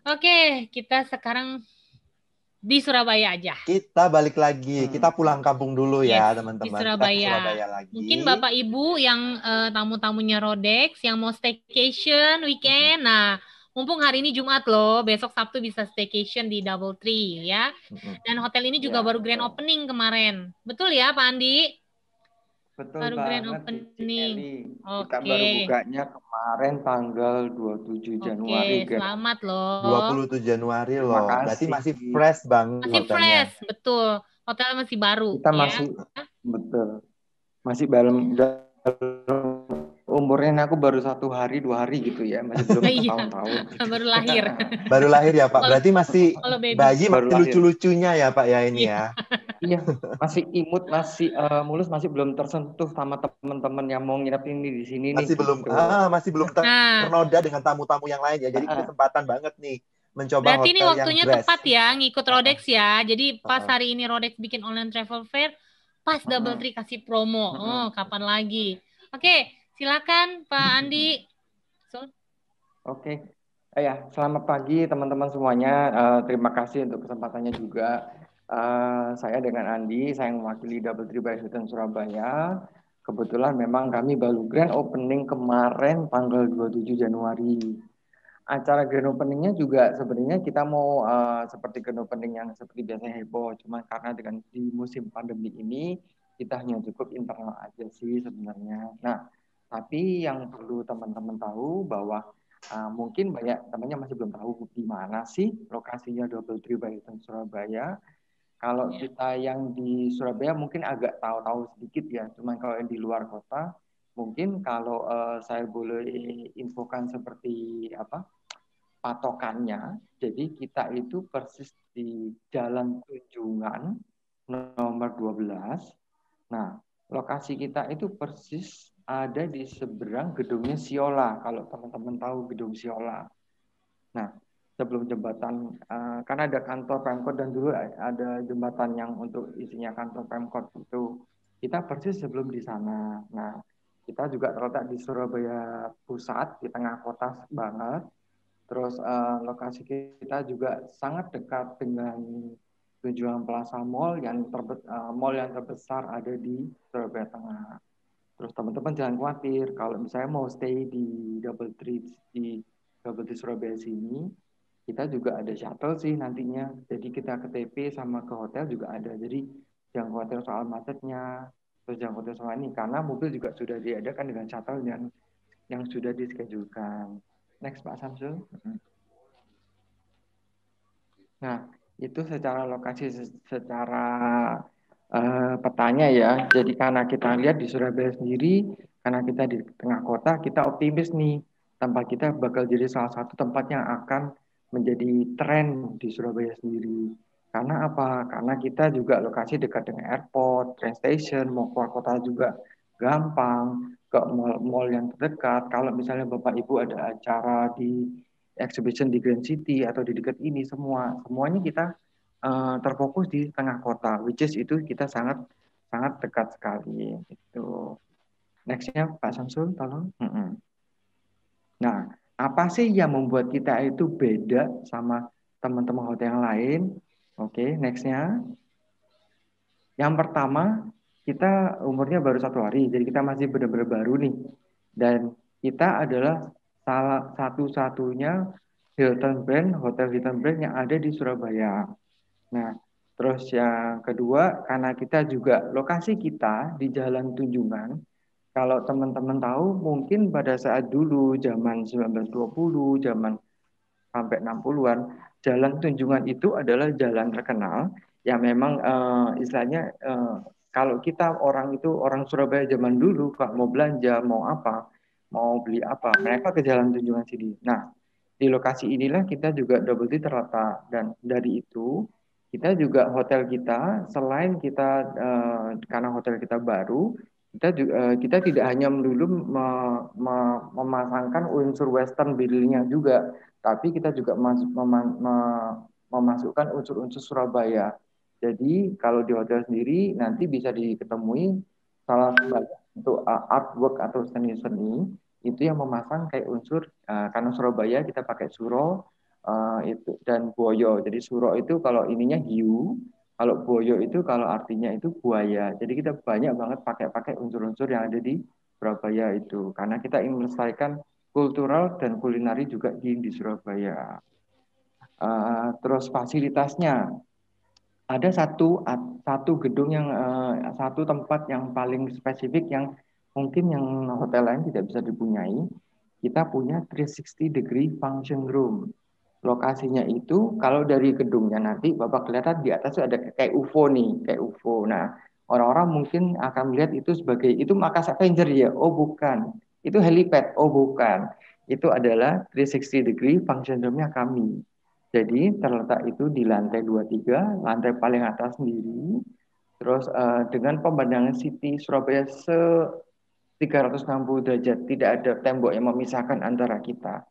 Oke, kita sekarang di Surabaya aja. Kita balik lagi, kita pulang kampung dulu ya teman-teman. Di Surabaya. Kita ke Surabaya lagi. Mungkin Bapak Ibu yang tamu-tamunya Rodex, yang mau staycation weekend, nah mumpung hari ini Jumat loh, besok Sabtu bisa staycation di DoubleTree ya. Dan hotel ini juga baru grand opening kemarin. Betul ya Pak Andi? Betul Baru grand banget, Cici opening. Eli. Kita Oke. baru bukanya kemarin tanggal 27 Januari. Oke, selamat loh. 27 Januari Terima loh. Berarti kasih. masih fresh banget Masih hotelnya. fresh, betul. Hotel masih baru Kita ya. masih, betul. Masih dalam umurnya aku baru 1 hari 2 hari gitu ya, masih belum Iya, tahun-tahun. baru lahir. Baru lahir ya Pak. Berarti masih Kalau baby. bayi Baru masih lahir. lucu-lucunya ya Pak ya ini ya. Iya, masih imut, masih mulus, masih belum tersentuh sama teman-teman yang mau nginep ini di sini Masih nih. belum gitu. masih belum Nah. ternoda dengan tamu-tamu yang lain ya. Jadi kesempatan banget nih mencoba Berarti ini hotel waktunya yang tepat ya ngikut Rodex ya. Jadi pas hari ini Rodex bikin online travel fair, pas DoubleTree kasih promo. Oh, kapan lagi? Oke, silakan Pak Andi. Oke. Ya, selamat pagi teman-teman semuanya. Terima kasih untuk kesempatannya juga. Saya dengan Andi, saya mewakili DoubleTree by Hilton Surabaya. Kebetulan memang kami baru grand opening kemarin tanggal 27 Januari. Acara grand openingnya juga sebenarnya kita mau seperti grand opening yang seperti biasanya heboh. Cuma karena dengan di musim pandemi ini, kita hanya cukup internal aja sih sebenarnya. Nah, tapi yang perlu teman-teman tahu bahwa mungkin banyak temannya masih belum tahu di mana sih lokasinya DoubleTree by Hilton Surabaya. Kalau kita yang di Surabaya mungkin agak tahu-tahu sedikit ya, cuman kalau yang di luar kota mungkin kalau saya boleh infokan seperti apa patokannya. Jadi kita itu persis di Jalan Tunjungan nomor 12. Nah, lokasi kita itu persis ada di seberang gedungnya Siola, kalau teman-teman tahu gedung Siola. Nah, sebelum jembatan, kan ada kantor Pemkot dan dulu ada jembatan yang untuk isinya kantor Pemkot itu, kita persis sebelum di sana. Nah, kita juga terletak di Surabaya Pusat, di tengah kota banget. Terus lokasi kita juga sangat dekat dengan Tunjungan Plaza Mall yang terbesar ada di Surabaya Tengah. Terus teman-teman jangan khawatir kalau misalnya mau stay di DoubleTree Surabaya sini, kita juga ada shuttle sih nantinya. Jadi kita ke TP sama ke hotel juga ada. Jadi jangan khawatir soal macetnya, terus jangan khawatir soal ini karena mobil juga sudah diadakan dengan shuttle yang sudah dischedule-kan. Next Pak Samsul. Nah, itu secara lokasi, secara petanya ya. Jadi karena kita lihat di Surabaya sendiri, karena kita di tengah kota, kita optimis nih. Tempat kita bakal jadi salah satu tempat yang akan menjadi tren di Surabaya sendiri. Karena apa? Karena kita juga lokasi dekat dengan airport, train station, mau keluar kota juga gampang, ke mall-mall yang terdekat. Kalau misalnya Bapak Ibu ada acara di exhibition di Grand City atau di dekat ini semuanya kita terfokus di tengah kota, which is itu kita sangat dekat sekali. Itu. Nextnya Pak Samsul, tolong. Nah, apa sih yang membuat kita itu beda sama teman-teman hotel yang lain? Oke, nextnya. Yang pertama, kita umurnya baru 1 hari, jadi kita masih benar-benar baru nih. Dan kita adalah salah satu-satunya hotel Hilton brand yang ada di Surabaya. Nah, terus yang kedua, karena kita juga lokasi kita di Jalan Tunjungan. Kalau teman-teman tahu, mungkin pada saat dulu zaman 1920, zaman sampai 60-an, Jalan Tunjungan itu adalah jalan terkenal yang memang istilahnya kalau kita orang Surabaya zaman dulu kalau mau belanja, mau apa, mau beli apa, mereka ke Jalan Tunjungan sini. Nah, di lokasi inilah kita juga DoubleTree terletak dan dari itu kita juga hotel kita selain kita karena hotel kita baru kita tidak hanya melulu memasangkan unsur Western building-nya juga, tapi kita juga memasukkan unsur-unsur Surabaya. Jadi kalau di hotel sendiri nanti bisa diketemui salah satu untuk artwork atau seni-seni itu yang memasang kayak unsur karena Surabaya kita pakai suro itu dan boyo. Jadi suro itu kalau ininya hiu, kalau boyo itu kalau artinya itu buaya. Jadi kita banyak banget pakai unsur-unsur yang ada di Surabaya itu karena kita ingin melestarikan kultural dan kulinari juga di Surabaya. Terus fasilitasnya. ada satu gedung yang satu tempat yang paling spesifik yang mungkin yang hotel lain tidak bisa dipunyai. Kita punya 360 degree function room. Lokasinya itu kalau dari gedungnya nanti Bapak kelihatan di atas itu ada kayak UFO nih, kayak UFO. Nah, orang-orang mungkin akan melihat itu sebagai itu Markas Avenger ya. Oh, bukan. Itu helipad. Oh, bukan. Itu adalah 360 degree function room-nya kami. Jadi terletak itu di lantai 23, lantai paling atas sendiri. Terus dengan pemandangan City Surabaya 360 derajat, tidak ada tembok yang memisahkan antara kita.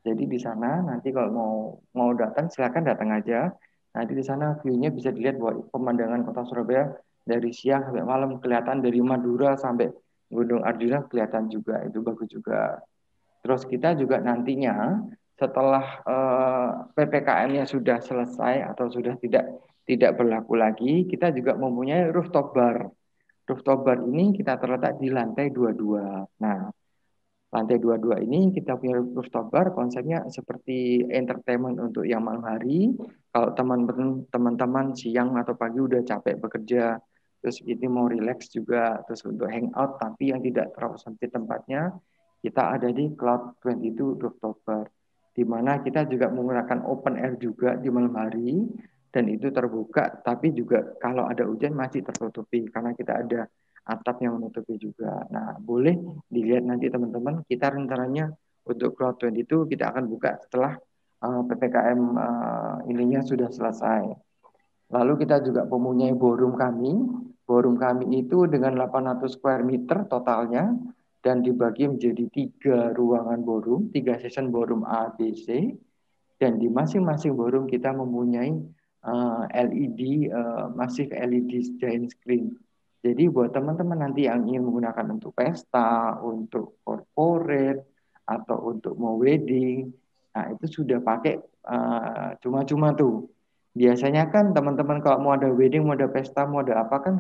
Jadi di sana nanti kalau mau datang silakan datang aja. Nanti di sana view-nya bisa dilihat bahwa pemandangan kota Surabaya dari siang sampai malam kelihatan, dari Madura sampai Gunung Arjuna kelihatan juga, itu bagus juga. Terus kita juga nantinya setelah PPKM-nya sudah selesai atau sudah tidak berlaku lagi, kita juga mempunyai rooftop bar. Rooftop bar ini kita terletak di lantai 22. Nah, lantai 22 ini kita punya rooftop bar, konsepnya seperti entertainment untuk yang malam hari. Kalau teman-teman siang atau pagi udah capek bekerja, terus ini mau relax juga, terus untuk hangout tapi yang tidak terlalu sempit tempatnya, kita ada di Cloud 22 rooftop bar, di mana kita juga menggunakan open air juga di malam hari, dan itu terbuka, tapi juga kalau ada hujan masih tertutupi, karena kita ada atap yang menutupi juga. Nah, boleh dilihat nanti teman-teman, kita rencananya untuk Cloud 22 kita akan buka setelah PPKM ininya sudah selesai. Lalu kita juga mempunyai ballroom kami. Ballroom kami itu dengan 800 square meter totalnya dan dibagi menjadi 3 ruangan ballroom, 3 session ballroom A, B, C. Dan di masing-masing ballroom kita mempunyai LED, masif LED giant screen. Jadi buat teman-teman nanti yang ingin menggunakan untuk pesta, untuk corporate, atau untuk mau wedding, nah itu sudah pakai cuma-cuma tuh. Biasanya kan teman-teman kalau mau ada wedding, mau ada pesta, mau ada apa kan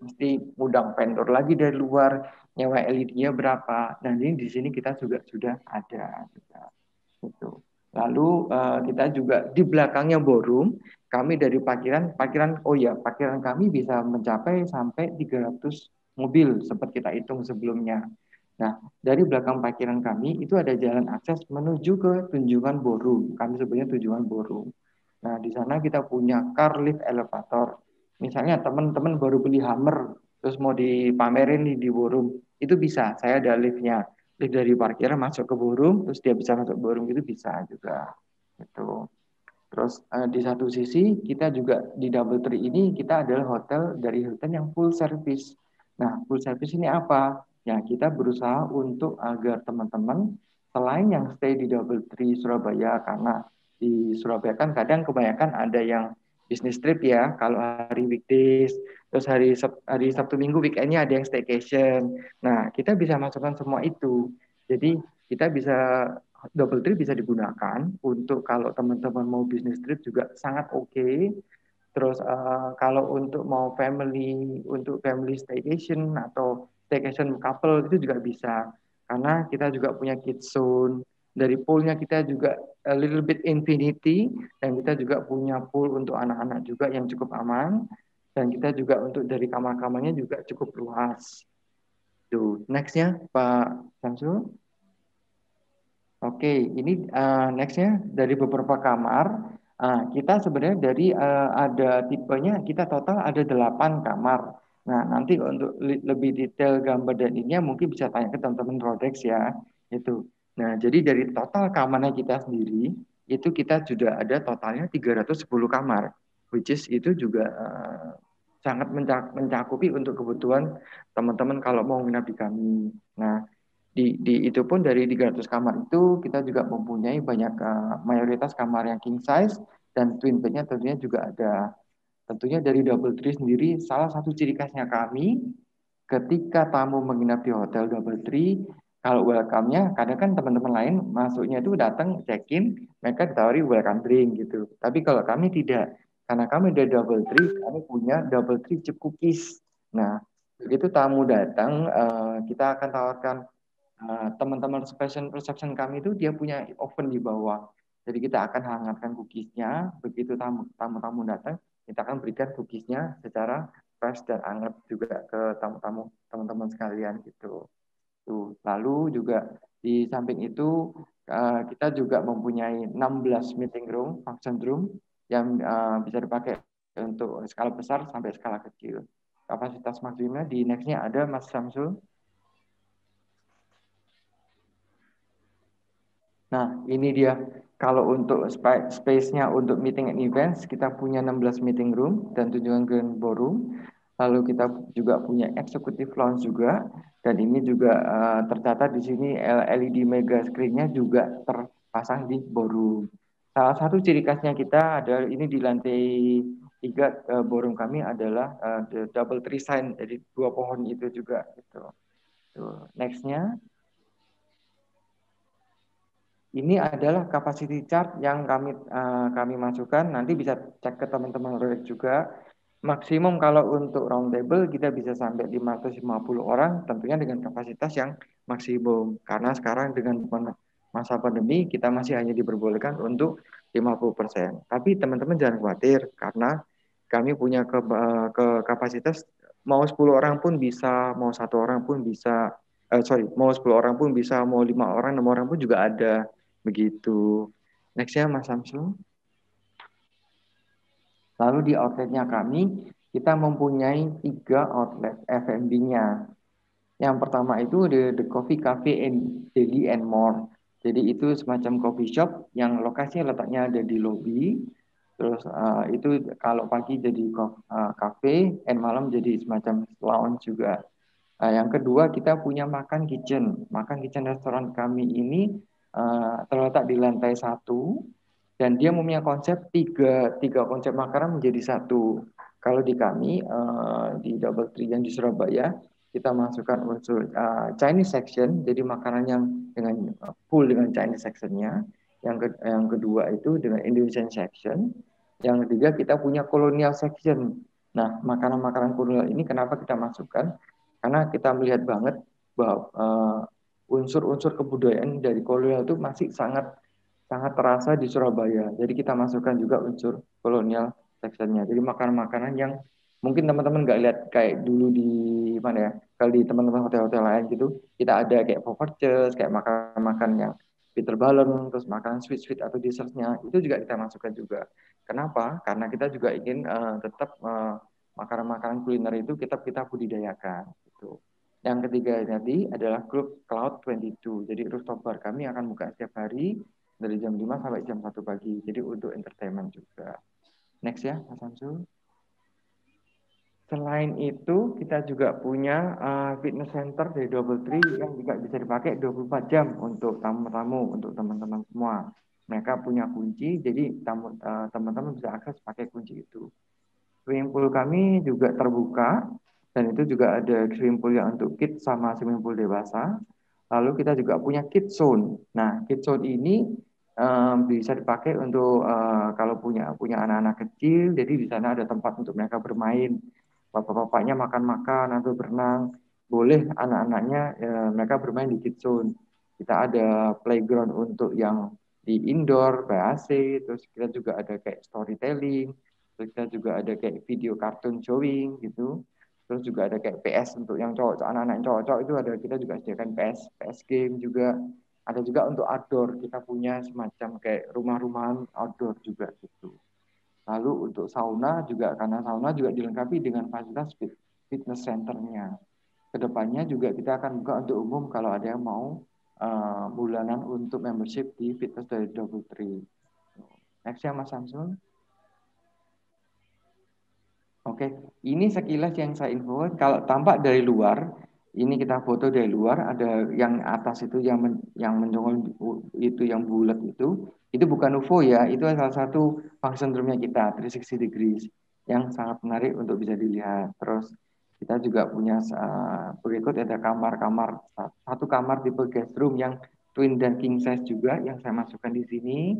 mesti ngundang vendor lagi dari luar, nyewa LED-nya berapa. Nah ini di sini kita juga sudah ada. Gitu. Lalu kita juga di belakangnya ballroom, kami dari parkiran kami bisa mencapai sampai 300 mobil sempat kita hitung sebelumnya. Nah, dari belakang parkiran kami itu ada jalan akses menuju ke Tunjungan Ballroom. Kami sebenarnya Tunjungan Ballroom. Nah, di sana kita punya car lift elevator. Misalnya teman-teman baru beli Hummer, terus mau dipamerin di ballroom, itu bisa. Saya ada liftnya. Lift dari parkiran masuk ke ballroom, terus dia bisa masuk ballroom, itu bisa juga. Gitu. Terus di satu sisi kita juga di DoubleTree ini kita adalah hotel dari Hilton yang full service. Nah, full service ini apa? Ya, kita berusaha untuk agar teman-teman selain yang stay di DoubleTree Surabaya, karena di Surabaya kan kadang kebanyakan ada yang business trip ya, kalau hari weekdays, terus hari Sabtu Minggu weekendnya ada yang staycation. Nah, kita bisa masukkan semua itu. Jadi kita bisa DoubleTree bisa digunakan untuk kalau teman-teman mau business trip juga sangat oke. Terus kalau untuk mau untuk family staycation atau staycation couple itu juga bisa. Karena kita juga punya kids zone. Dari poolnya kita juga a little bit infinity, dan kita juga punya pool untuk anak-anak juga yang cukup aman. Dan kita juga untuk dari kamar-kamarnya juga cukup luas. Tuh, nextnya Pak Samsul. Oke, ini nextnya dari beberapa kamar. Kita sebenarnya dari ada tipenya, kita total ada 8 kamar. Nah, nanti untuk lebih detail gambar dan ininya mungkin bisa tanya ke teman-teman Rodex ya. Itu. Nah, jadi dari total kamarnya kita sendiri, itu kita sudah ada totalnya 310 kamar. Which is itu juga sangat mencakupi untuk kebutuhan teman-teman kalau mau menginap di kami. Nah, itu pun dari 300 kamar itu kita juga mempunyai banyak mayoritas kamar yang king size dan twin bednya tentunya juga ada. Tentunya dari DoubleTree sendiri salah satu ciri khasnya kami ketika tamu menginap di hotel DoubleTree, kalau welcome-nya kadang kan teman-teman lain masuknya itu datang check-in mereka ditawari welcome drink gitu. Tapi kalau kami tidak, karena kami dari DoubleTree kami punya DoubleTree chip cookies. Nah, begitu tamu datang kita akan tawarkan teman-teman reception kami itu dia punya oven di bawah. Jadi kita akan hangatkan cookiesnya begitu tamu-tamu datang, kita akan berikan cookies-nya secara fresh dan anget juga ke tamu-tamu teman-teman sekalian gitu. Tuh. Lalu juga di samping itu kita juga mempunyai 16 meeting room, function room yang bisa dipakai untuk skala besar sampai skala kecil. Kapasitas maksimalnya di next-nya ada Mas Samsul. Nah, ini dia. Kalau untuk space-nya untuk meeting and events, kita punya 16 meeting room dan 7 grand ballroom. Lalu kita juga punya executive lounge juga. Dan ini juga tercatat di sini LED mega screen-nya juga terpasang di ballroom. Salah satu ciri khasnya kita adalah ini di lantai 3 ballroom kami adalah the double tree sign, jadi 2 pohon itu juga. Gitu. Next-nya. Ini adalah capacity chart yang kami masukkan. Nanti bisa cek ke teman-teman juga. Maksimum kalau untuk round table kita bisa sampai 550 orang, tentunya dengan kapasitas yang maksimum. Karena sekarang dengan masa pandemi kita masih hanya diperbolehkan untuk 50%. Tapi teman-teman jangan khawatir karena kami punya ke kapasitas mau 10 orang pun bisa, mau 1 orang pun bisa. Mau 10 orang pun bisa, mau 5 orang, 6 orang pun juga ada. Begitu. Next-nya Mas Samsul. Lalu di outletnya kami, kita mempunyai 3 outlet F&B-nya. Yang pertama itu the Coffee Cafe and Deli and More. Jadi itu semacam coffee shop yang lokasinya letaknya ada di lobby. Terus itu kalau pagi jadi cafe, and malam jadi semacam lounge juga. Yang kedua kita punya makan kitchen. Makan kitchen restoran kami ini terletak di lantai 1 dan dia mempunyai konsep tiga konsep makanan menjadi satu. Kalau di kami di Double Tree yang di Surabaya kita masukkan unsur Chinese section, jadi makanan yang dengan full dengan Chinese sectionnya. Yang kedua itu dengan Indonesian section. Yang ketiga kita punya colonial section. Nah, makanan-makanan kolonial ini kenapa kita masukkan? Karena kita melihat banget bahwa unsur-unsur kebudayaan dari kolonial itu masih sangat terasa di Surabaya. Jadi kita masukkan juga unsur kolonial sectionnya. Jadi makanan-makanan yang mungkin teman-teman nggak lihat kayak dulu di mana ya, kalau di teman-teman hotel-hotel lain gitu, kita ada kayak poffertjes, kayak makan-makan yang bitter balem, terus makan sweet-sweet atau dessertnya, itu juga kita masukkan juga. Kenapa? Karena kita juga ingin tetap makanan-makanan kuliner itu kita budidayakan. Gitu. Yang ketiga tadi adalah Club Cloud 22. Jadi rooftop bar kami akan buka setiap hari dari jam 5 sampai jam 1 pagi. Jadi untuk entertainment juga. Next ya, Mas Samsul. Selain itu, kita juga punya fitness center dari Double Tree yang juga bisa dipakai 24 jam untuk tamu-tamu, untuk teman-teman semua. Mereka punya kunci, jadi teman-teman bisa akses pakai kunci itu. Swimming pool kami juga terbuka, dan itu juga ada swimming pool yang untuk kids sama swimming pool dewasa. Lalu kita juga punya kids zone. Nah, kids zone ini bisa dipakai untuk kalau punya anak-anak kecil, jadi di sana ada tempat untuk mereka bermain. Bapak-bapaknya makan-makan atau berenang, boleh anak-anaknya mereka bermain di kids zone. Kita ada playground untuk yang di indoor, BAC, terus kita juga ada kayak storytelling, terus kita juga ada kayak video cartoon showing gitu. Terus juga ada kayak PS untuk yang cowok, anak-anak yang cowok-cowok itu ada, kita juga sediakan PS game juga. Ada juga untuk outdoor, kita punya semacam kayak rumah-rumahan outdoor juga gitu. Lalu untuk sauna juga, karena sauna juga dilengkapi dengan fasilitas fitness centernya. Kedepannya juga kita akan buka untuk umum kalau ada yang mau bulanan untuk membership di fitness dari Double Tree. Next ya Mas Samsul. Oke, ini sekilas yang saya info. Kalau tampak dari luar, ini kita foto dari luar, ada yang atas itu yang menjongol itu yang bulat itu bukan UFO ya, itu salah satu function room-nya kita 360 degrees yang sangat menarik untuk bisa dilihat. Terus kita juga punya berikut ada kamar-kamar, satu kamar tipe guest room yang twin dan king size juga yang saya masukkan di sini,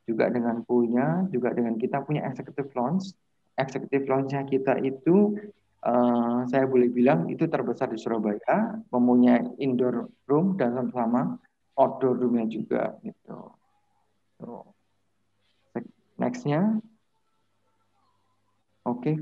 juga dengan poolnya, juga dengan kita punya executive lounge. Executive lounge-nya kita itu saya boleh bilang itu terbesar di Surabaya, mempunyai indoor room dan sama outdoor room-nya juga gitu. So, next-nya. Oke,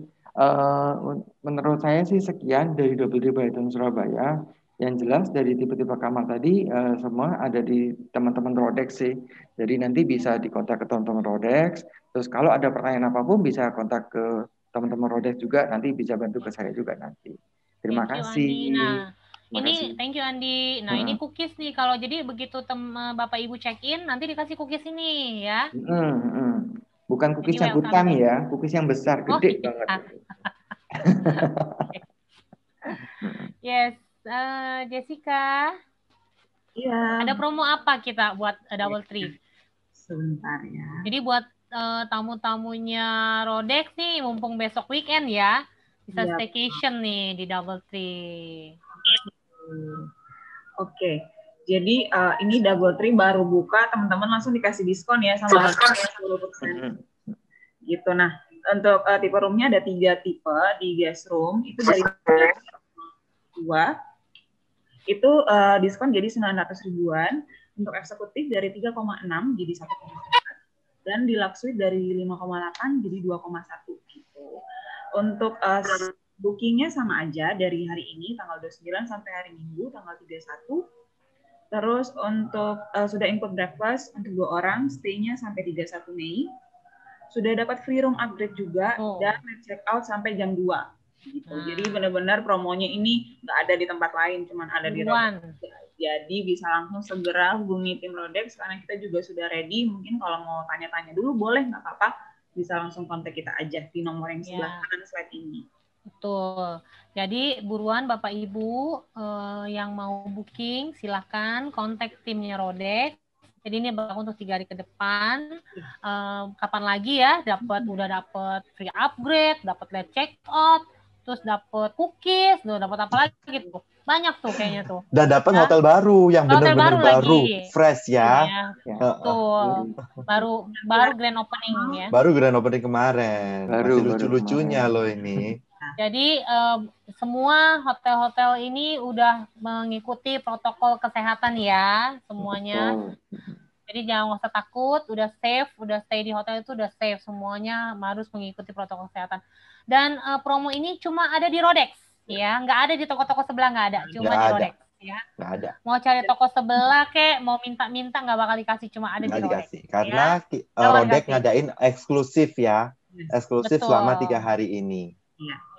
menurut saya sih sekian dari Double Tree by Hilton Surabaya. Yang jelas dari tipe-tipe kamar tadi semua ada di teman-teman Rodex sih. Jadi nanti bisa dikontak ke teman-teman Rodex. Terus kalau ada pertanyaan apapun bisa kontak ke teman-teman Rodex juga. Nanti bisa bantu ke saya juga nanti. Terima Thank you, Andi. kasih. Nah, Terima kasih. ini thank you, Andi. Nah, ini cookies nih. Kalau jadi begitu Bapak Ibu check-in, nanti dikasih cookies ini ya. Bukan cookies Jadi yang welcome. kutang ya, cookies yang besar, gede banget. Yes, Jessica. Iya. Ada promo apa kita buat Double Tree? Sebentar ya. Jadi buat tamu-tamunya Rodex nih, mumpung besok weekend ya, bisa staycation nih di Double Tree. Oke. Jadi ini Double Tree baru buka, teman-teman langsung dikasih diskon ya sama 10%. Gitu. Nah, untuk tipe roomnya ada 3 tipe di guest room. Itu dari 2. Itu diskon jadi 900 ribuan. Untuk eksekutif dari 3,6 jadi 1,4. Dan di Lux Suite dari 5,8 jadi 2,1 gitu. Untuk bookingnya sama aja dari hari ini tanggal 29 sampai hari Minggu tanggal 31. Terus untuk sudah include breakfast untuk 2 orang, stay-nya sampai 31 Mei. Sudah dapat free room upgrade juga dan check out sampai jam 2. Gitu. Jadi benar-benar promonya ini nggak ada di tempat lain, cuman ada di Rodex. Jadi bisa langsung segera hubungi tim Rodex karena kita juga sudah ready. Mungkin kalau mau tanya-tanya dulu boleh, nggak apa-apa. Bisa langsung kontak kita aja di nomor yang sebelah kanan slide ini. Betul. Jadi buruan Bapak Ibu yang mau booking silahkan kontak timnya Rodex. Jadi ini bakal untuk 3 hari ke depan. Kapan lagi ya udah dapat free upgrade, dapat late check out, terus dapat cookies, dapat apa lagi gitu. Banyak tuh kayaknya tuh. Dan dapat hotel baru yang benar-benar baru, fresh ya. Betul. Baru grand opening ya. Baru grand opening kemarin. Masih lucu-lucunya loh ini. Jadi semua hotel-hotel ini udah mengikuti protokol kesehatan ya semuanya. Jadi jangan usah takut, udah safe, udah stay di hotel itu udah safe, semuanya harus mengikuti protokol kesehatan. Dan promo ini cuma ada di Rodex ya, nggak ada di toko-toko sebelah, nggak ada, cuma di Rodex ya. Nggak ada. Mau cari toko sebelah kek, mau minta-minta nggak bakal dikasih, cuma ada di Rodex. Karena Rodex ngadain eksklusif ya, eksklusif selama 3 hari ini.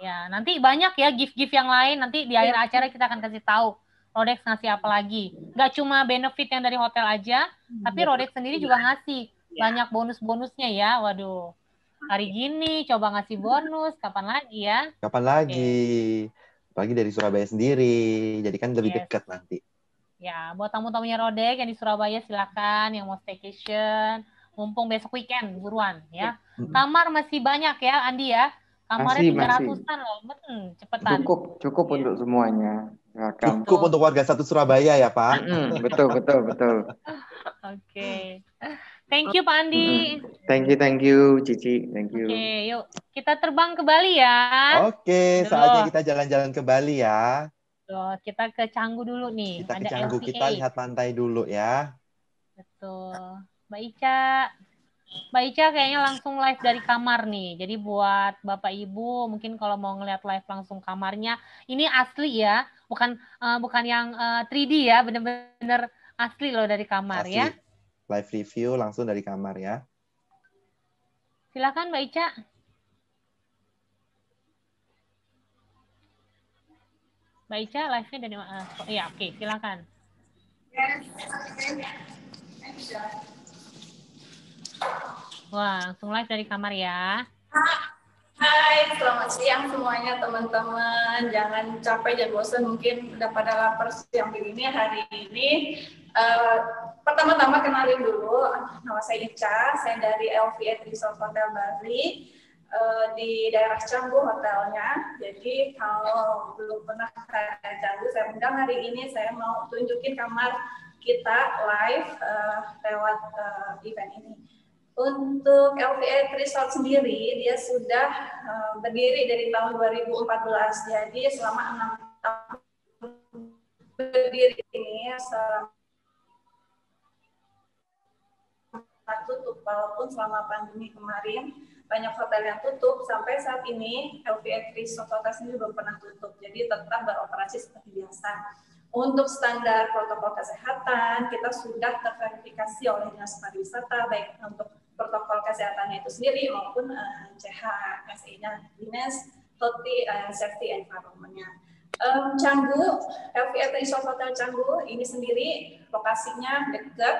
Ya, nanti banyak ya gift-gift yang lain. Nanti di akhir acara kita akan kasih tahu Rodex ngasih apa lagi. Nggak cuma benefit yang dari hotel aja, tapi Rodex sendiri juga ngasih banyak bonus-bonusnya ya. Waduh, hari gini coba ngasih bonus, kapan lagi ya? Kapan lagi? Apalagi dari Surabaya sendiri, jadi kan lebih dekat nanti. Ya, buat tamu-tamunya Rodex yang di Surabaya silakan, yang mau staycation, mumpung besok weekend, buruan ya. Kamar masih banyak ya, Andi ya. Kamarnya 300-an loh, cepetan. Cukup untuk semuanya. Cukup untuk warga satu Surabaya ya, Pak. Betul. Oke. Thank you, Pak Andi. Thank you, Cici. Thank you. Oke, yuk. Kita terbang ke Bali ya. Oke, saatnya kita jalan-jalan ke Bali ya. Tuh, kita ke Canggu dulu nih. Kita ke Canggu, kita lihat pantai dulu ya. Betul. Mbak Ica kayaknya langsung live dari kamar nih. Jadi buat Bapak Ibu mungkin kalau mau ngeliat live langsung kamarnya, ini asli ya, bukan yang 3D ya, bener-bener asli loh dari kamar asli. Ya. Live review langsung dari kamar ya. Silakan Mbak Ica. Mbak Ica live-nya dari mana? Iya, oke, silakan. Wah, langsung live dari kamar ya. Hai, selamat siang semuanya teman-teman. Jangan capek, jangan bosan. Mungkin udah pada lapar siang begini hari ini. Pertama-tama kenalin dulu, nama saya Ica. Saya dari LVS Resort Hotel Bali di daerah Canggu hotelnya. Jadi kalau belum pernah ke Canggu, saya undang hari ini. Saya mau tunjukin kamar kita live lewat event ini. Untuk LVS Resort sendiri, dia sudah berdiri dari tahun 2014. Jadi selama 6 tahun berdiri ini, tutup walaupun selama pandemi kemarin banyak hotel yang tutup. Sampai saat ini LVS Resort Hotel sendiri belum pernah tutup, jadi tetap beroperasi seperti biasa. Untuk standar protokol kesehatan kita sudah terverifikasi oleh Dinas Pariwisata, baik untuk protokol kesehatannya itu sendiri maupun CHSE-nya, Dinas Safety Environment-nya. Canggu, LVS Resort Hotel Canggu ini sendiri lokasinya dekat,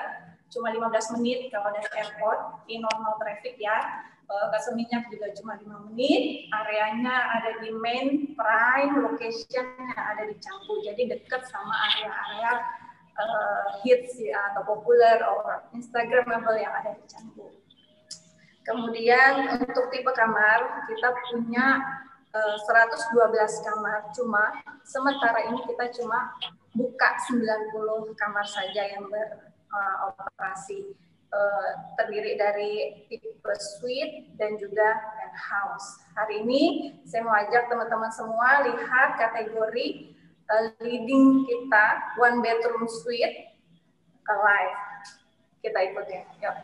cuma 15 menit kalau dari airport, in normal traffic ya. Ke Seminyak juga cuma 5 menit, areanya ada di main prime location-nya ada di Canggu, jadi dekat sama area-area hits ya, atau populer or Instagramable yang ada di Canggu. Kemudian untuk tipe kamar kita punya 112 kamar, cuma sementara ini kita cuma buka 90 kamar saja yang beroperasi. Terdiri dari tipe suite dan juga penthouse. Hari ini saya mau ajak teman-teman semua lihat kategori leading kita, one bedroom suite live. Kita ikutin, yuk.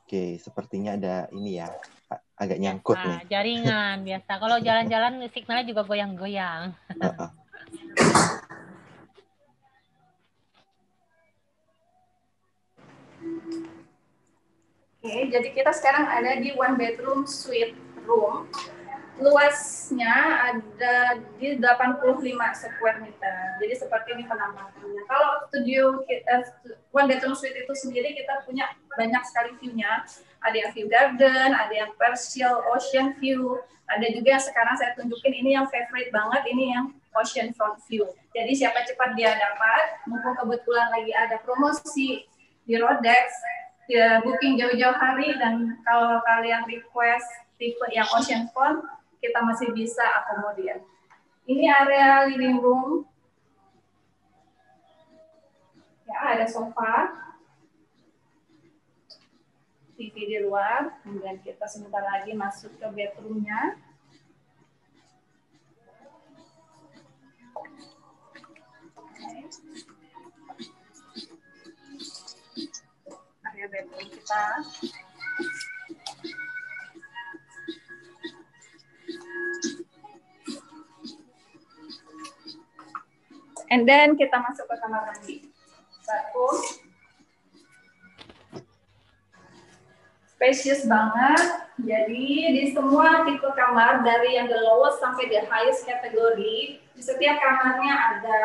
Oke, sepertinya ada ini ya, agak nyangkut nih. Jaringan biasa. Kalau jalan-jalan signalnya juga goyang-goyang. Oke, jadi kita sekarang ada di one bedroom suite room. Luasnya ada di 85 square meter. Jadi seperti ini penampakannya. Kalau studio one bedroom suite itu sendiri kita punya banyak sekali view-nya. Ada yang view garden, ada yang partial ocean view, ada juga yang sekarang saya tunjukin ini yang favorite banget, ini yang ocean front view. Jadi siapa cepat dia dapat, mumpung kebetulan lagi ada promosi di Rodex, ya booking jauh-jauh hari, dan kalau kalian request tipe yang ocean front, kita masih bisa akomodir. Ini area living room. Ya, ada sofa. TV di luar. Kemudian kita sebentar lagi masuk ke bedroom-nya. Area bedroom kita. And then kita masuk ke kamar mandi. Satu. Spacious banget. Jadi di semua tipe kamar dari yang the lowest sampai the highest kategori, di setiap kamarnya ada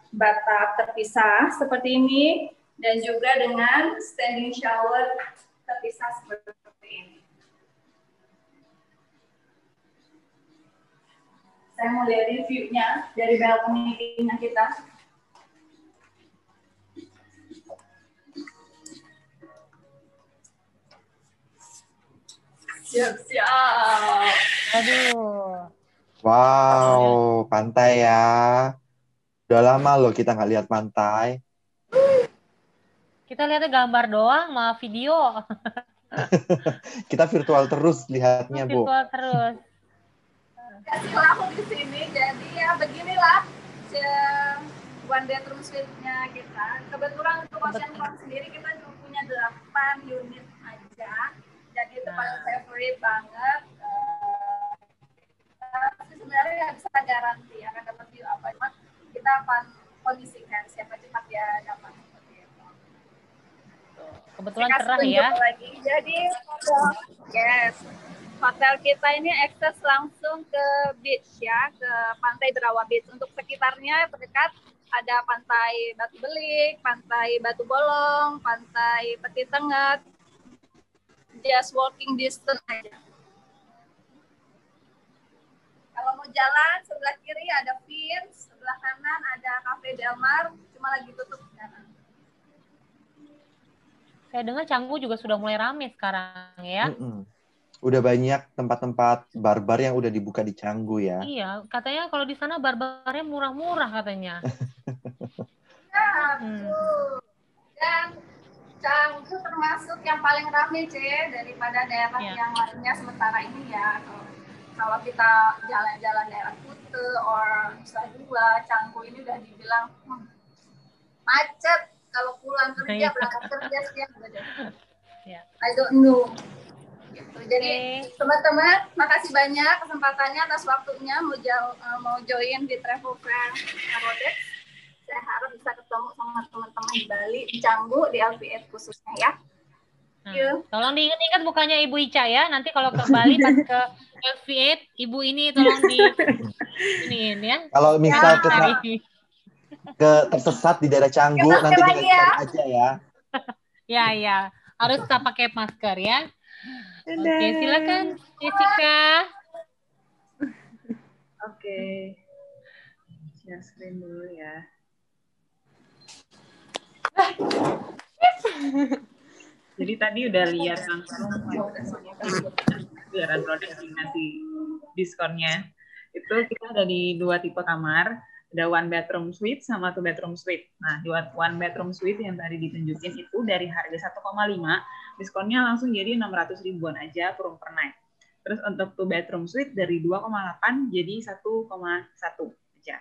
bathtub terpisah seperti ini dan juga dengan standing shower terpisah seperti ini. Saya mau lihat view-nya dari balcony-nya kita. Siap-siap. Aduh. Wow, pantai ya. Udah lama loh kita nggak lihat pantai. Kita lihatnya gambar doang, sama video. Kita virtual terus lihatnya, Bu. Virtual terus. Kasih lampu di sini, jadi ya beginilah one bedroom suite-nya kita. Kebetulan untuk ocean front sendiri kita cuma punya 8 unit aja, jadi itu paling favorite banget. Sebenarnya nggak bisa garansi akan dapat view apa, cuma kita akan kondisikan siapa cepat ya dapat seperti itu. Kebetulan cerah ya. Lagi. Jadi yes. Hotel kita ini akses langsung ke beach ya, ke Pantai Berawa Beach. Untuk sekitarnya terdekat ada Pantai Batu Belik, Pantai Batu Bolong, Pantai Peti Tengah. Just walking distance aja. Kalau mau jalan, sebelah kiri ada Vince, sebelah kanan ada Cafe Del Mar, cuma lagi tutup sekarang. Saya dengar Canggu juga sudah mulai rame sekarang ya. Udah banyak tempat-tempat barbar yang udah dibuka di Canggu ya. Iya, katanya kalau di sana barbarnya murah-murah katanya. Ya, betul. Dan Canggu termasuk yang paling ramai, C, daripada daerah yang lainnya sementara ini ya. Kalau kita jalan-jalan daerah Kute, Nusa Dua, Canggu ini udah dibilang macet. Kalau pulang kerja, berangkat kerja sekian udah deh. I don't know. Gitu. Jadi teman-teman, makasih banyak kesempatannya atas waktunya mau join di Travel Fair Rodex. Saya harap bisa ketemu sama teman-teman di Bali, di Canggu, di LPF khususnya ya. Tolong diingat-ingat bukannya Ibu Ica ya. Nanti kalau ke Bali pas ke LV8, Ibu ini tolong iniin ya. Kalau misal tersesat di daerah Canggu, nanti tinggal cari aja ya. Ya, harus kita pakai masker ya. Oke, silakan Jessica. Oke. Share screen dulu ya. Jadi tadi udah lihat langsung gelaran produk nanti diskonnya. Itu kita ada di 2 tipe kamar, ada 1 bedroom suite sama 2 bedroom suite. Nah, di 1 bedroom suite yang tadi ditunjukin itu dari harga 1,5, diskonnya langsung jadi 600 ribuan aja per room per night. Terus untuk 2 bedroom suite dari 2,8 jadi 1,1 aja.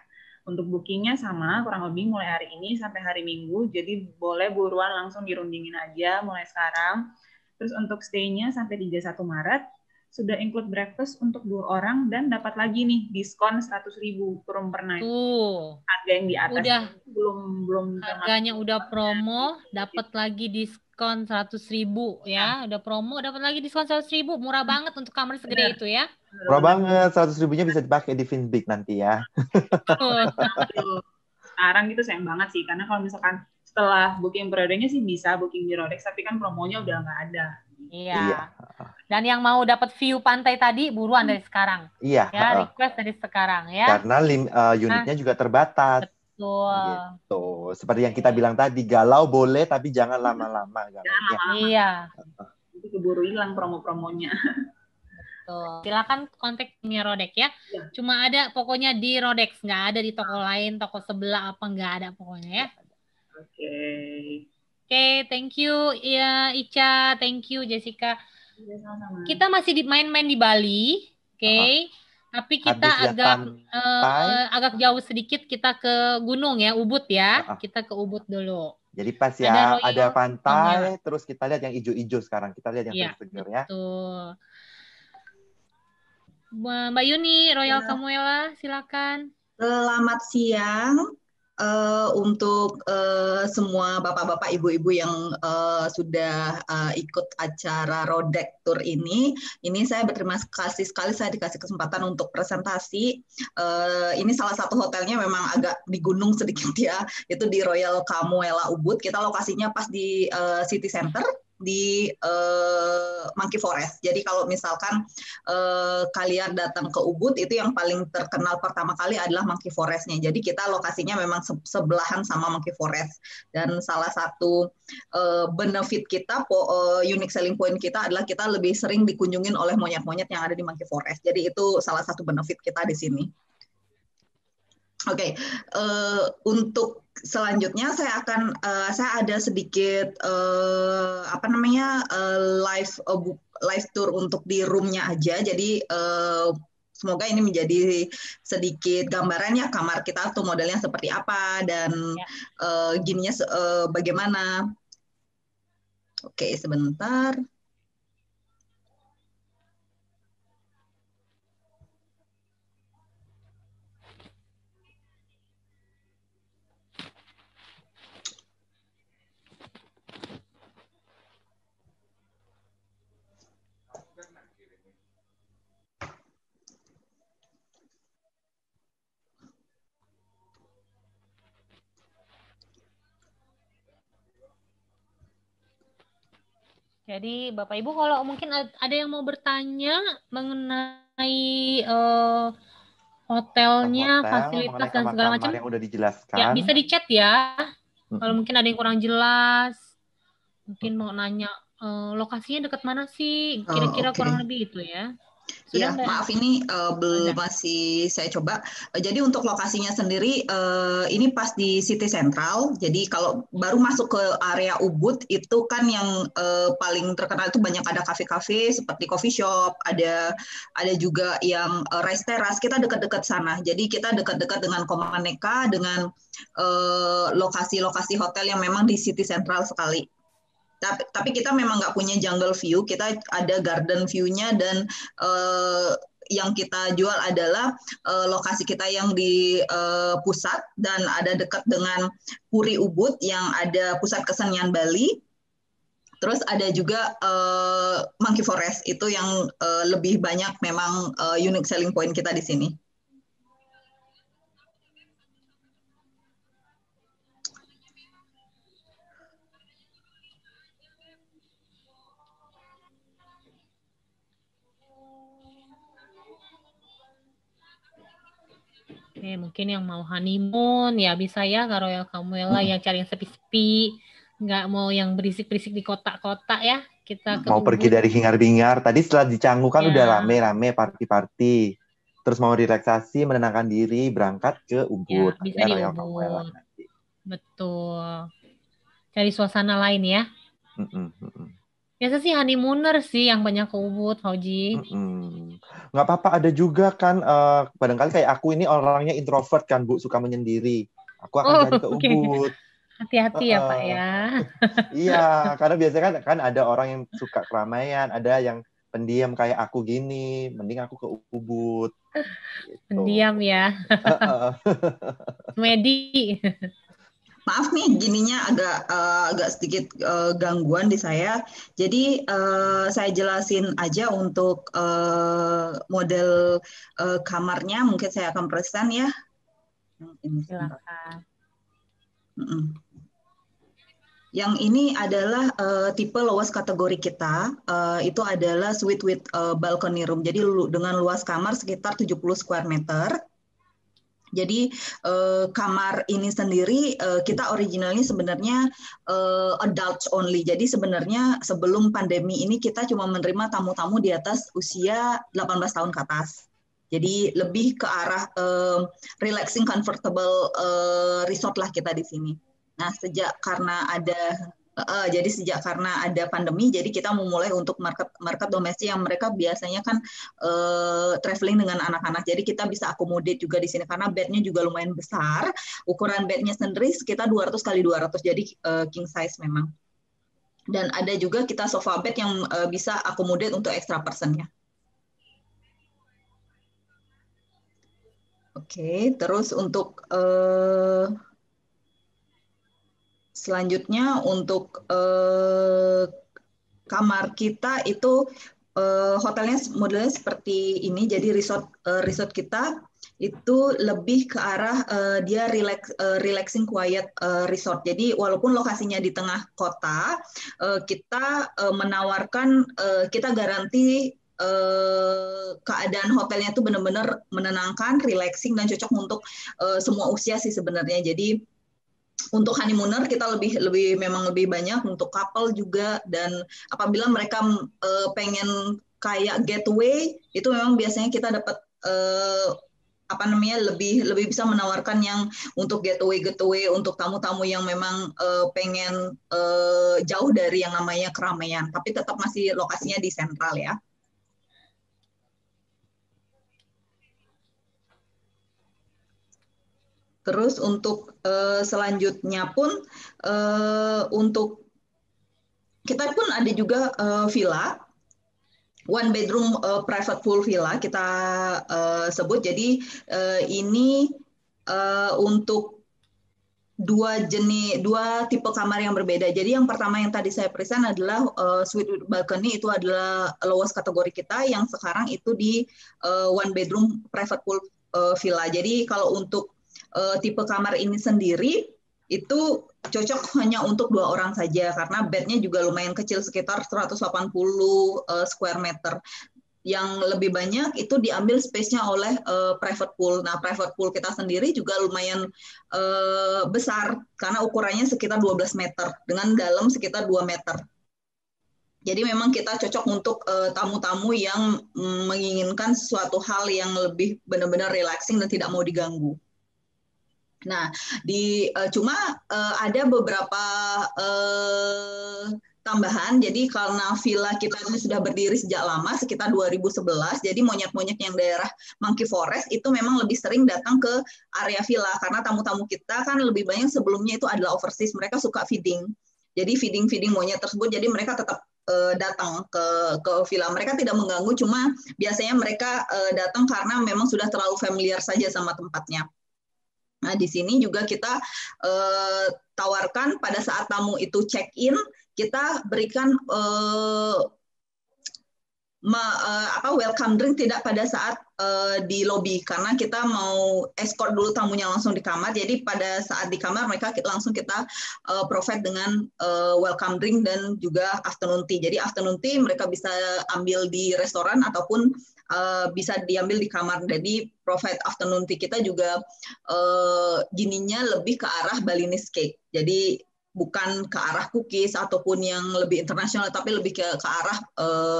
Untuk bookingnya sama, kurang lebih mulai hari ini sampai hari Minggu, jadi boleh buruan langsung dirundingin aja mulai sekarang. Terus untuk stay-nya sampai 31 Maret, sudah include breakfast untuk 2 orang dan dapat lagi nih diskon 100 ribu per room per night. Harga yang di atas udah, belum harganya udah promo, dapat lagi diskon 100 ribu ya. Udah promo, dapat lagi diskon 100 ribu. Murah banget untuk kamar segede itu ya. Murah banget, 100 ribunya bisa dipakai di Finbig nanti ya. Sekarang gitu sayang banget sih, karena kalau misalkan setelah booking periodenya sih bisa booking di Rodex, tapi kan promonya udah nggak ada. Iya. Dan yang mau dapat view pantai tadi buruan dari sekarang. Iya. Ya, request dari sekarang ya. Karena unitnya juga terbatas. Betul. Gitu. Seperti yang kita bilang tadi, galau boleh tapi jangan lama-lama galaunya. Iya. Itu keburu hilang promo-promonya. Betul. Silakan kontak timnya Rodex ya. Cuma ada pokoknya di Rodex, nggak ada di toko lain, toko sebelah apa nggak ada pokoknya ya. Oke, thank you ya Ica, thank you Jessica. Kita masih main-main di Bali, oke. Tapi kita agak jauh sedikit, kita ke gunung ya, Ubud ya. Kita ke Ubud dulu. Jadi pas ya ada pantai, terus kita lihat yang hijau-hijau sekarang. Kita lihat yang segar ya. Betul. Mbak Yuni, Royal Camuela, silakan. Selamat siang. Untuk semua bapak-bapak, ibu-ibu yang sudah ikut acara Rodex Tour ini saya berterima kasih sekali saya dikasih kesempatan untuk presentasi. Ini salah satu hotelnya memang agak di gunung sedikit ya, itu di Royal Camuela Ubud. Kita lokasinya pas di City Center di Monkey Forest. Jadi kalau misalkan kalian datang ke Ubud, itu yang paling terkenal pertama kali adalah Monkey Forest-nya. Jadi kita lokasinya memang sebelahan sama Monkey Forest. Dan salah satu benefit kita, unique selling point kita adalah kita lebih sering dikunjungin oleh monyet-monyet yang ada di Monkey Forest. Jadi itu salah satu benefit kita di sini. Oke, untuk selanjutnya saya ada sedikit live tour untuk di roomnya aja. Jadi semoga ini menjadi sedikit gambarannya kamar kita tuh modelnya seperti apa dan gininya bagaimana. Oke, sebentar. Jadi Bapak Ibu kalau mungkin ada yang mau bertanya mengenai hotelnya, fasilitas dan segala macam yang udah dijelaskan. Ya, bisa di chat ya. Kalau mungkin ada yang kurang jelas, mungkin mau nanya lokasinya dekat mana sih? Kira-kira kurang lebih itu ya. Sudah Iya, Mbak? maaf ini Ada. masih saya coba. Jadi untuk lokasinya sendiri ini pas di City Central. Jadi kalau baru masuk ke area Ubud itu kan yang paling terkenal itu banyak ada kafe-kafe seperti coffee shop, ada juga yang rice terrace. Kita dekat-dekat sana. Jadi kita dekat-dekat dengan Komaneka, dengan lokasi-lokasi hotel yang memang di City Central sekali. Tapi kita memang nggak punya jungle view, kita ada garden view-nya dan yang kita jual adalah lokasi kita yang di pusat dan ada dekat dengan Puri Ubud yang ada pusat kesenian Bali. Terus ada juga Monkey Forest itu yang lebih banyak memang unique selling point kita di sini. Oke, mungkin yang mau honeymoon ya bisa ya ke Royal Camuela, yang cari yang sepi-sepi, nggak mau yang berisik-berisik di kota-kota ya. Kita ke Mau pergi Ubud. dari hingar-bingar. Tadi setelah di Canggu kan Ya. udah rame-rame party-party. Terus mau relaksasi, menenangkan diri, berangkat ke Ubud. Ya, bisa Ya, di Royal Ubud. Camuela. Betul. Cari suasana lain ya. Mm-mm. Biasa sih honeymooner sih yang banyak ke Ubud, Fauji. Nggak apa-apa, ada juga kan barangkali kayak aku ini orangnya introvert kan Bu, suka menyendiri. Aku akan cari ke oke. Ubud. Hati-hati ya Pak ya. Iya, karena biasanya kan ada orang yang suka keramaian, ada yang pendiam kayak aku gini, mending aku ke Ubud. Gitu. Pendiam ya. Medi. Maaf nih, gininya agak sedikit gangguan di saya. Jadi saya jelasin aja untuk model kamarnya. Mungkin saya akan present ya. Silakan. Yang ini adalah tipe lowest kategori kita. Itu adalah suite with balcony room. Jadi dengan luas kamar sekitar 70 square meter. Jadi kamar ini sendiri kita originalnya sebenarnya adults only. Jadi sebenarnya sebelum pandemi ini kita cuma menerima tamu-tamu di atas usia 18 tahun ke atas. Jadi lebih ke arah relaxing, comfortable resort lah kita di sini. Nah sejak karena ada pandemi, jadi kita memulai untuk market domestik yang mereka biasanya kan traveling dengan anak-anak. Jadi kita bisa akomodate juga di sini karena bednya juga lumayan besar. Ukuran bednya sendiri sekitar 200 kali 200, jadi king size memang. Dan ada juga kita sofa bed yang bisa akomodate untuk extra personnya. Oke, terus untuk selanjutnya untuk kamar kita itu hotelnya modelnya seperti ini. Jadi resort kita itu lebih ke arah dia relaxing quiet resort. Jadi walaupun lokasinya di tengah kota, kita menawarkan kita garansi keadaan hotelnya itu benar-benar menenangkan, relaxing dan cocok untuk semua usia sih sebenarnya. Jadi untuk honeymooner kita memang lebih banyak, untuk couple juga, dan apabila mereka pengen kayak getaway itu memang biasanya kita dapat lebih bisa menawarkan yang untuk getaway untuk tamu-tamu yang memang pengen jauh dari yang namanya keramaian, tapi tetap masih lokasinya di sentral ya. Terus untuk selanjutnya pun untuk kita pun ada juga villa, one bedroom private pool villa kita sebut. Jadi ini untuk dua tipe kamar yang berbeda. Jadi yang pertama yang tadi saya present adalah suite with balcony, itu adalah lowest kategori kita, yang sekarang itu di one bedroom private pool villa. Jadi kalau untuk tipe kamar ini sendiri itu cocok hanya untuk 2 orang saja karena bednya juga lumayan kecil, sekitar 180 square meter. Yang lebih banyak itu diambil space-nya oleh private pool. Nah, private pool kita sendiri juga lumayan besar karena ukurannya sekitar 12 meter dengan dalam sekitar 2 meter. Jadi memang kita cocok untuk tamu-tamu yang menginginkan sesuatu hal yang lebih benar-benar relaxing dan tidak mau diganggu. Nah, cuma ada beberapa tambahan. Jadi karena villa kita ini sudah berdiri sejak lama, sekitar 2011, jadi monyet-monyet yang daerah Monkey Forest itu memang lebih sering datang ke area villa karena tamu-tamu kita kan lebih banyak sebelumnya itu adalah overseas, mereka suka feeding. Jadi feeding monyet tersebut, jadi mereka tetap datang ke villa. Mereka tidak mengganggu, cuma biasanya mereka datang karena memang sudah terlalu familiar saja sama tempatnya. Nah, di sini juga kita tawarkan pada saat tamu itu check-in, kita berikan welcome drink tidak pada saat di lobby, karena kita mau escort dulu tamunya langsung di kamar. Jadi pada saat di kamar mereka langsung kita provide dengan welcome drink dan juga afternoon tea. Jadi afternoon tea mereka bisa ambil di restoran ataupun bisa diambil di kamar. Jadi provide afternoon tea kita juga gininya lebih ke arah Balinese cake. Jadi bukan ke arah cookies ataupun yang lebih internasional, tapi lebih ke arah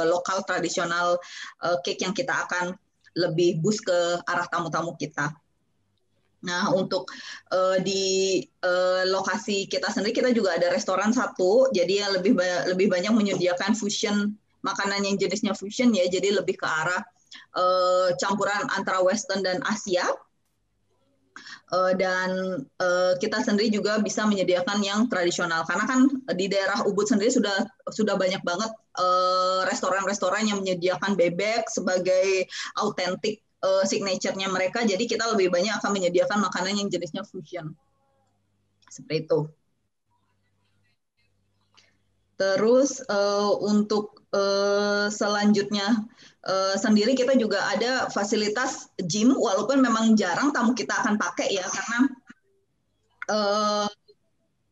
lokal tradisional cake yang kita akan lebih boost ke arah tamu-tamu kita. Nah, untuk di lokasi kita sendiri, kita juga ada restoran satu, jadi yang lebih banyak menyediakan fusion, makanan yang jenisnya fusion ya, jadi lebih ke arah campuran antara Western dan Asia. Dan kita sendiri juga bisa menyediakan yang tradisional karena kan di daerah Ubud sendiri sudah banyak banget restoran-restoran yang menyediakan bebek sebagai autentik signature-nya mereka, jadi kita lebih banyak akan menyediakan makanan yang jenisnya fusion seperti itu. Terus untuk selanjutnya sendiri kita juga ada fasilitas gym, walaupun memang jarang tamu kita akan pakai ya, karena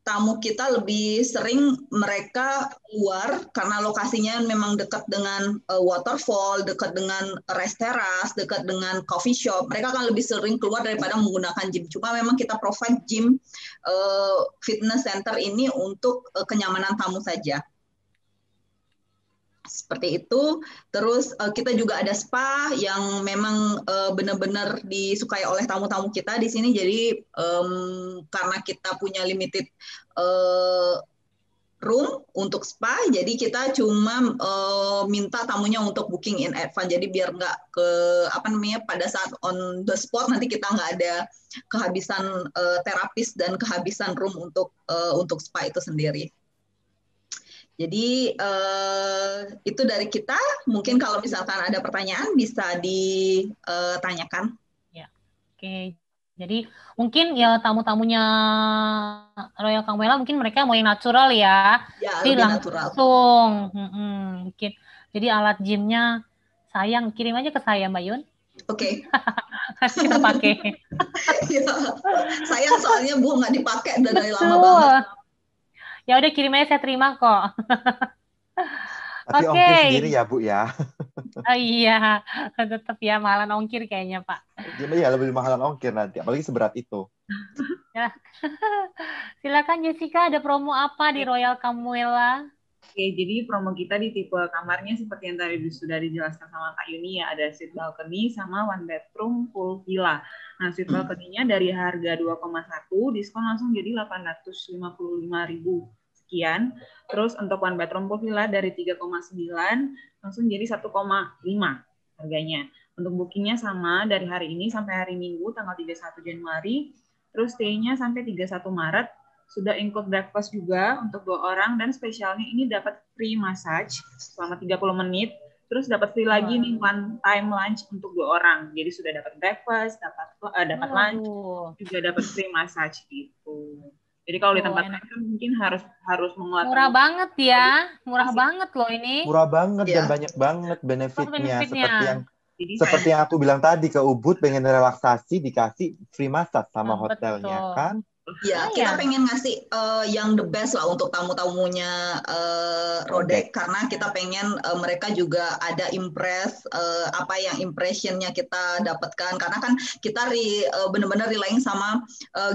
tamu kita lebih sering mereka keluar karena lokasinya memang dekat dengan waterfall, dekat dengan restoran, dekat dengan coffee shop. Mereka akan lebih sering keluar daripada menggunakan gym. Cuma memang kita provide gym fitness center ini untuk kenyamanan tamu saja. Seperti itu. Terus kita juga ada spa yang memang benar-benar disukai oleh tamu-tamu kita di sini. Jadi karena kita punya limited room untuk spa, jadi kita cuma minta tamunya untuk booking in advance. Jadi biar nggak pada saat on the spot nanti kita nggak ada kehabisan terapis dan kehabisan room untuk spa itu sendiri. Jadi itu dari kita. Mungkin kalau misalkan ada pertanyaan bisa ditanyakan. Ya, oke. Jadi mungkin ya tamu-tamunya Royal Camuela mungkin mereka mau yang natural ya. Ya, jadi lebih natural. Langsung. Mungkin. Jadi alat gymnya sayang kirim aja ke saya Mbak Yun. Oke. Kita pakai. Ya, sayang soalnya Bu nggak dipakai udah dari lama banget. Ya udah kirim aja, saya terima kok. Tapi ongkir sendiri ya Bu ya. Oh iya, tetap ya mahalan ongkir kayaknya Pak. Iya lebih mahalan ongkir nanti, apalagi seberat itu. Ya. Silakan Jessica, ada promo apa di Royal Camuela? Oke, jadi promo kita di tipe kamarnya seperti yang tadi sudah dijelaskan sama Kak Yuni ya, ada suite balcony sama one bedroom full villa. Nah, suite balcony-nya dari harga 2,1 diskon langsung jadi 855.000 sekian. Terus untuk one bedroom full villa dari 3,9 langsung jadi 1,5 harganya. Untuk bookingnya sama dari hari ini sampai hari Minggu tanggal 31 Januari. Terus stay-nya sampai 31 Maret. Sudah include breakfast juga untuk 2 orang, dan spesialnya ini dapat free massage selama 30 menit, terus dapat free lagi nih one time lunch untuk 2 orang. Jadi sudah dapat breakfast, dapat lunch, juga dapat free massage gitu. Jadi kalau di tempat lain kan mungkin harus mengeluarkan. Murah banget ya, murah banget loh ini. Murah banget dan banyak banget benefitnya. Seperti yang aku bilang tadi, ke Ubud pengen relaksasi dikasih free massage sama hotelnya kan. Ya, kita pengen ngasih yang the best lah untuk tamu-tamunya Rodek, karena kita pengen mereka juga ada apa yang impressionnya kita dapatkan, karena kan kita benar-benar relying sama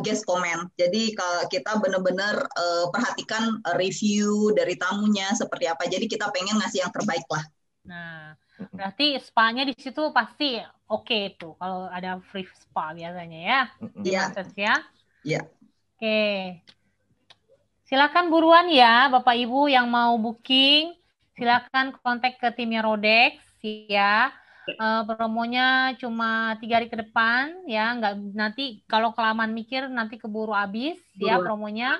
guest comment. Jadi kita benar-benar perhatikan review dari tamunya seperti apa. Jadi kita pengen ngasih yang terbaik lah. Nah, berarti spa-nya di situ pasti oke tuh kalau ada free spa biasanya ya. Iya. Ya. Iya. Oke. Silakan buruan ya Bapak Ibu yang mau booking, silakan kontak ke timnya Rodex ya. Promonya cuma 3 hari ke depan ya, nggak nanti kalau kelamaan mikir nanti keburu habis ya promonya.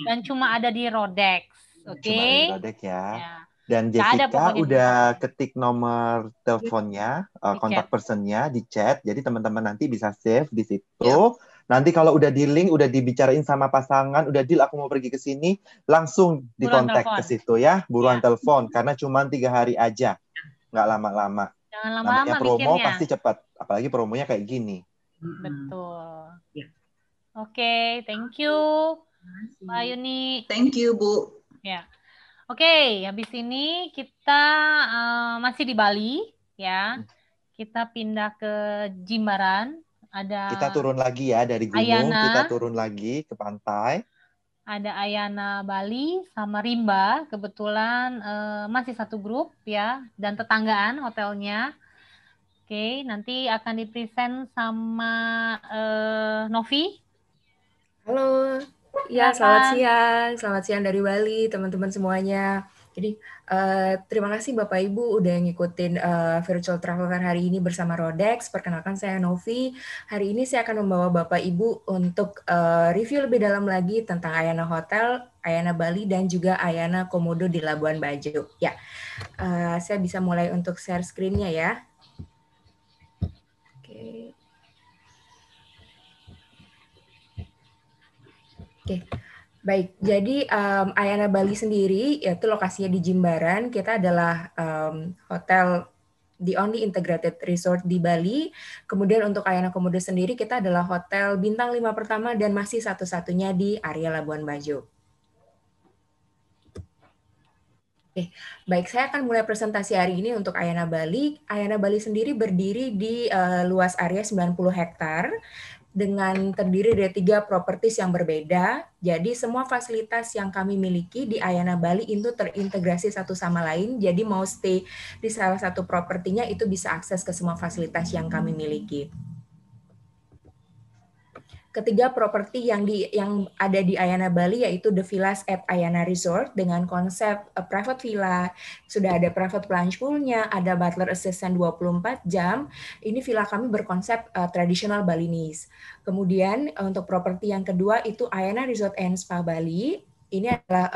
Dan cuma ada di Rodex. Oke. Cuma ada di Rodex ya. Dan Jessica udah ketik nomor teleponnya, kontak personnya di chat. Jadi teman-teman nanti bisa save di situ. Nanti kalau udah di link, udah dibicarain sama pasangan, udah deal aku mau pergi ke sini, langsung dikontak ke situ ya. Buruan telepon, karena cuma 3 hari aja. Nggak lama-lama. Jangan lama-lama namanya promo mikirnya. Pasti cepat. Apalagi promonya kayak gini. Betul. Oke, thank you. Mbak Yuni. Thank you, Bu. Ya. Oke, habis ini kita masih di Bali ya. Kita pindah ke Jimbaran. Kita turun lagi ya dari gunung, Ayana. Kita turun lagi ke pantai. Ada Ayana Bali sama Rimba, kebetulan masih satu grup ya, dan tetanggaan hotelnya. Oke, nanti akan dipresent sama Novi. Halo, ya selamat siang dari Bali teman-teman semuanya. Jadi terima kasih Bapak Ibu udah ngikutin virtual travel fair hari ini bersama Rodex. Perkenalkan saya Novi. Hari ini saya akan membawa Bapak Ibu untuk review lebih dalam lagi tentang Ayana Hotel, Ayana Bali, dan juga Ayana Komodo di Labuan Bajo. Ya, saya bisa mulai untuk share screen-nya ya. Oke. Baik, jadi Ayana Bali sendiri yaitu lokasinya di Jimbaran. Kita adalah hotel the only integrated resort di Bali. Kemudian untuk Ayana Komodo sendiri kita adalah hotel bintang 5 pertama dan masih satu-satunya di area Labuan Bajo. Oke, baik, saya akan mulai presentasi hari ini untuk Ayana Bali. Ayana Bali sendiri berdiri di luas area 90 hektar. Dengan terdiri dari 3 properties yang berbeda. Jadi semua fasilitas yang kami miliki di Ayana Bali itu terintegrasi satu sama lain. Jadi mau stay di salah satu propertinya itu bisa akses ke semua fasilitas yang kami miliki. Ketiga properti yang ada di Ayana Bali yaitu The Villas at Ayana Resort dengan konsep private villa, sudah ada private plunge pool-nya, ada butler assistant 24 jam. Ini villa kami berkonsep tradisional Balinese. Kemudian untuk properti yang kedua itu Ayana Resort and Spa Bali. Ini adalah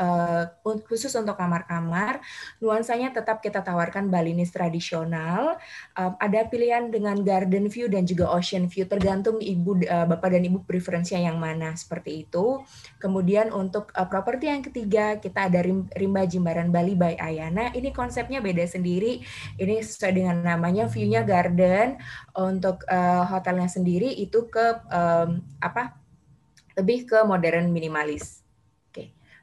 khusus untuk kamar-kamar, nuansanya tetap kita tawarkan Balinese tradisional, ada pilihan dengan garden view dan juga ocean view, tergantung Bapak dan Ibu preferensinya yang mana, seperti itu. Kemudian untuk properti yang ketiga, kita ada Rimba Jimbaran Bali by Ayana, ini konsepnya beda sendiri, ini sesuai dengan namanya, view-nya garden, untuk hotelnya sendiri itu lebih ke modern minimalis.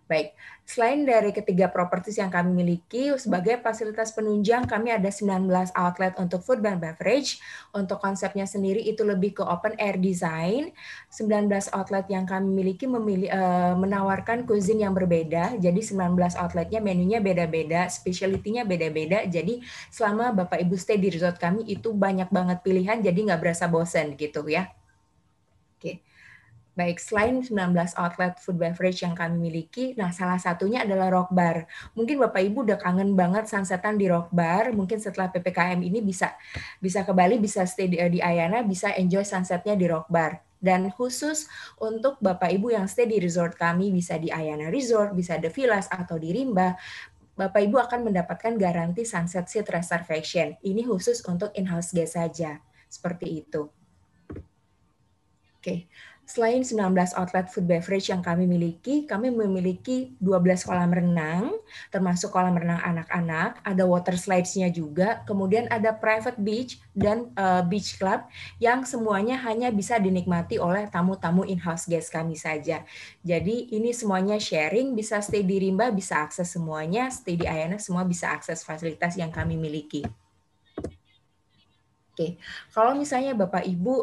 Baik, selain dari ketiga properties yang kami miliki, sebagai fasilitas penunjang kami ada 19 outlet untuk food and beverage. Untuk konsepnya sendiri itu lebih ke open air design. 19 outlet yang kami miliki menawarkan cuisine yang berbeda. Jadi 19 outletnya menunya beda-beda, specialty-nya beda-beda. Jadi selama Bapak Ibu stay di resort kami itu banyak banget pilihan, jadi nggak berasa bosan gitu ya. Oke. Baik, selain 19 outlet food beverage yang kami miliki, nah salah satunya adalah Rock Bar. Mungkin Bapak Ibu udah kangen banget sunsetan di Rock Bar, mungkin setelah PPKM ini bisa ke Bali, bisa stay di Ayana, bisa enjoy sunsetnya di Rock Bar. Dan khusus untuk Bapak Ibu yang stay di resort kami, bisa di Ayana Resort, bisa The Villas atau di Rimba, Bapak Ibu akan mendapatkan garansi sunset seat reservation. Ini khusus untuk in-house guest saja, seperti itu. Oke. Selain 19 outlet food beverage yang kami memiliki 12 kolam renang, termasuk kolam renang anak-anak, ada water slides-nya juga, kemudian ada private beach dan beach club yang semuanya hanya bisa dinikmati oleh tamu-tamu in-house guest kami saja. Jadi ini semuanya sharing, bisa stay di Rimba, bisa akses semuanya, stay di Ayana, semua bisa akses fasilitas yang kami miliki. Oke, kalau misalnya Bapak Ibu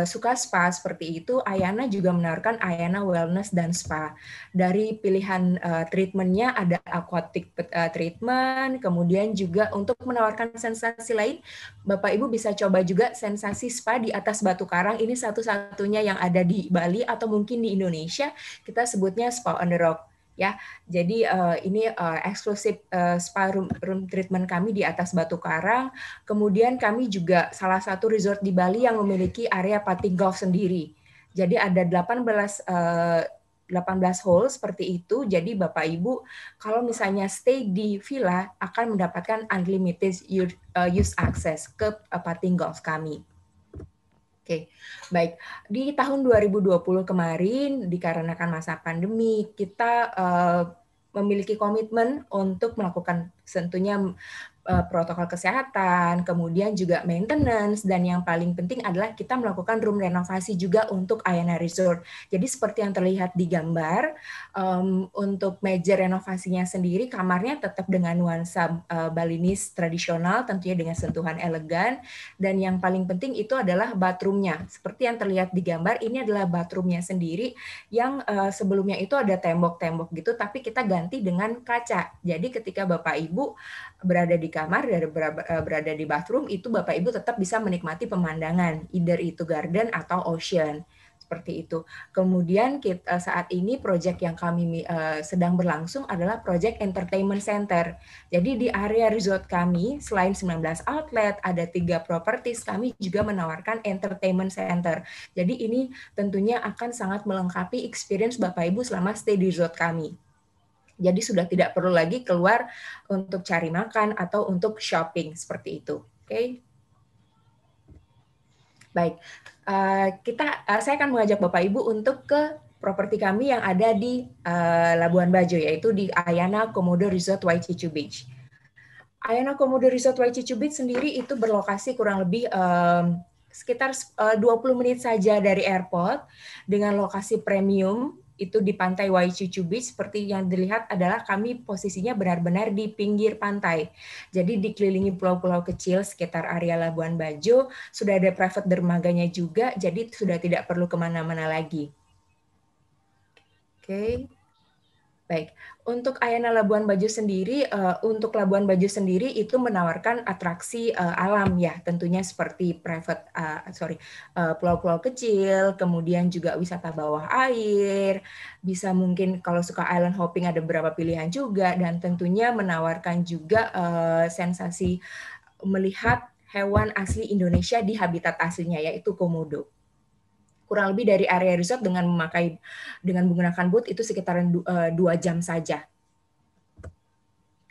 suka spa seperti itu, Ayana juga menawarkan Ayana Wellness dan Spa. Dari pilihan treatmentnya ada aquatic treatment, kemudian juga untuk menawarkan sensasi lain, Bapak Ibu bisa coba juga sensasi spa di atas batu karang. Ini satu-satunya yang ada di Bali atau mungkin di Indonesia, kita sebutnya spa on the rock. Ya, jadi ini eksklusif spa room treatment kami di atas batu karang. Kemudian kami juga salah satu resort di Bali yang memiliki area putting golf sendiri. Jadi ada 18 hole seperti itu. Jadi Bapak Ibu kalau misalnya stay di villa akan mendapatkan unlimited use access ke putting golf kami. Oke, baik. Di tahun 2020 kemarin, dikarenakan masa pandemi, kita memiliki komitmen untuk melakukan tentunya protokol kesehatan, kemudian juga maintenance, dan yang paling penting adalah kita melakukan room renovasi juga untuk Ayana Resort. Jadi seperti yang terlihat di gambar, untuk major renovasinya sendiri, kamarnya tetap dengan nuansa Balinese tradisional, tentunya dengan sentuhan elegan, dan yang paling penting itu adalah bathroomnya. Seperti yang terlihat di gambar, ini adalah bathroomnya sendiri, yang sebelumnya itu ada tembok-tembok gitu, tapi kita ganti dengan kaca. Jadi ketika Bapak Ibu berada di kamar, berada di bathroom, itu Bapak Ibu tetap bisa menikmati pemandangan, either itu garden atau ocean. Seperti itu. Kemudian kita, saat ini proyek yang kami sedang berlangsung adalah proyek entertainment center. Jadi di area resort kami, selain 19 outlet, ada 3 properties, kami juga menawarkan entertainment center. Jadi ini tentunya akan sangat melengkapi experience Bapak Ibu selama stay di resort kami. Jadi sudah tidak perlu lagi keluar untuk cari makan atau untuk shopping seperti itu. Oke. Baik. Saya akan mengajak Bapak Ibu untuk ke properti kami yang ada di Labuan Bajo, yaitu di Ayana Komodo Resort Waichichu Beach. Ayana Komodo Resort Waichichu Beach sendiri itu berlokasi kurang lebih sekitar 20 menit saja dari airport dengan lokasi premium. Itu di pantai Waichichu Beach, seperti yang dilihat adalah kami posisinya benar-benar di pinggir pantai. Jadi dikelilingi pulau-pulau kecil sekitar area Labuan Bajo, sudah ada private dermaganya juga, jadi sudah tidak perlu kemana-mana lagi. Oke. Baik, untuk Ayana Labuan Bajo sendiri, itu menawarkan atraksi alam ya, tentunya seperti pulau-pulau kecil, kemudian juga wisata bawah air, bisa mungkin kalau suka island hopping ada beberapa pilihan juga, dan tentunya menawarkan juga sensasi melihat hewan asli Indonesia di habitat aslinya, yaitu komodo. Kurang lebih dari area resort dengan menggunakan boat itu sekitaran 2 jam saja.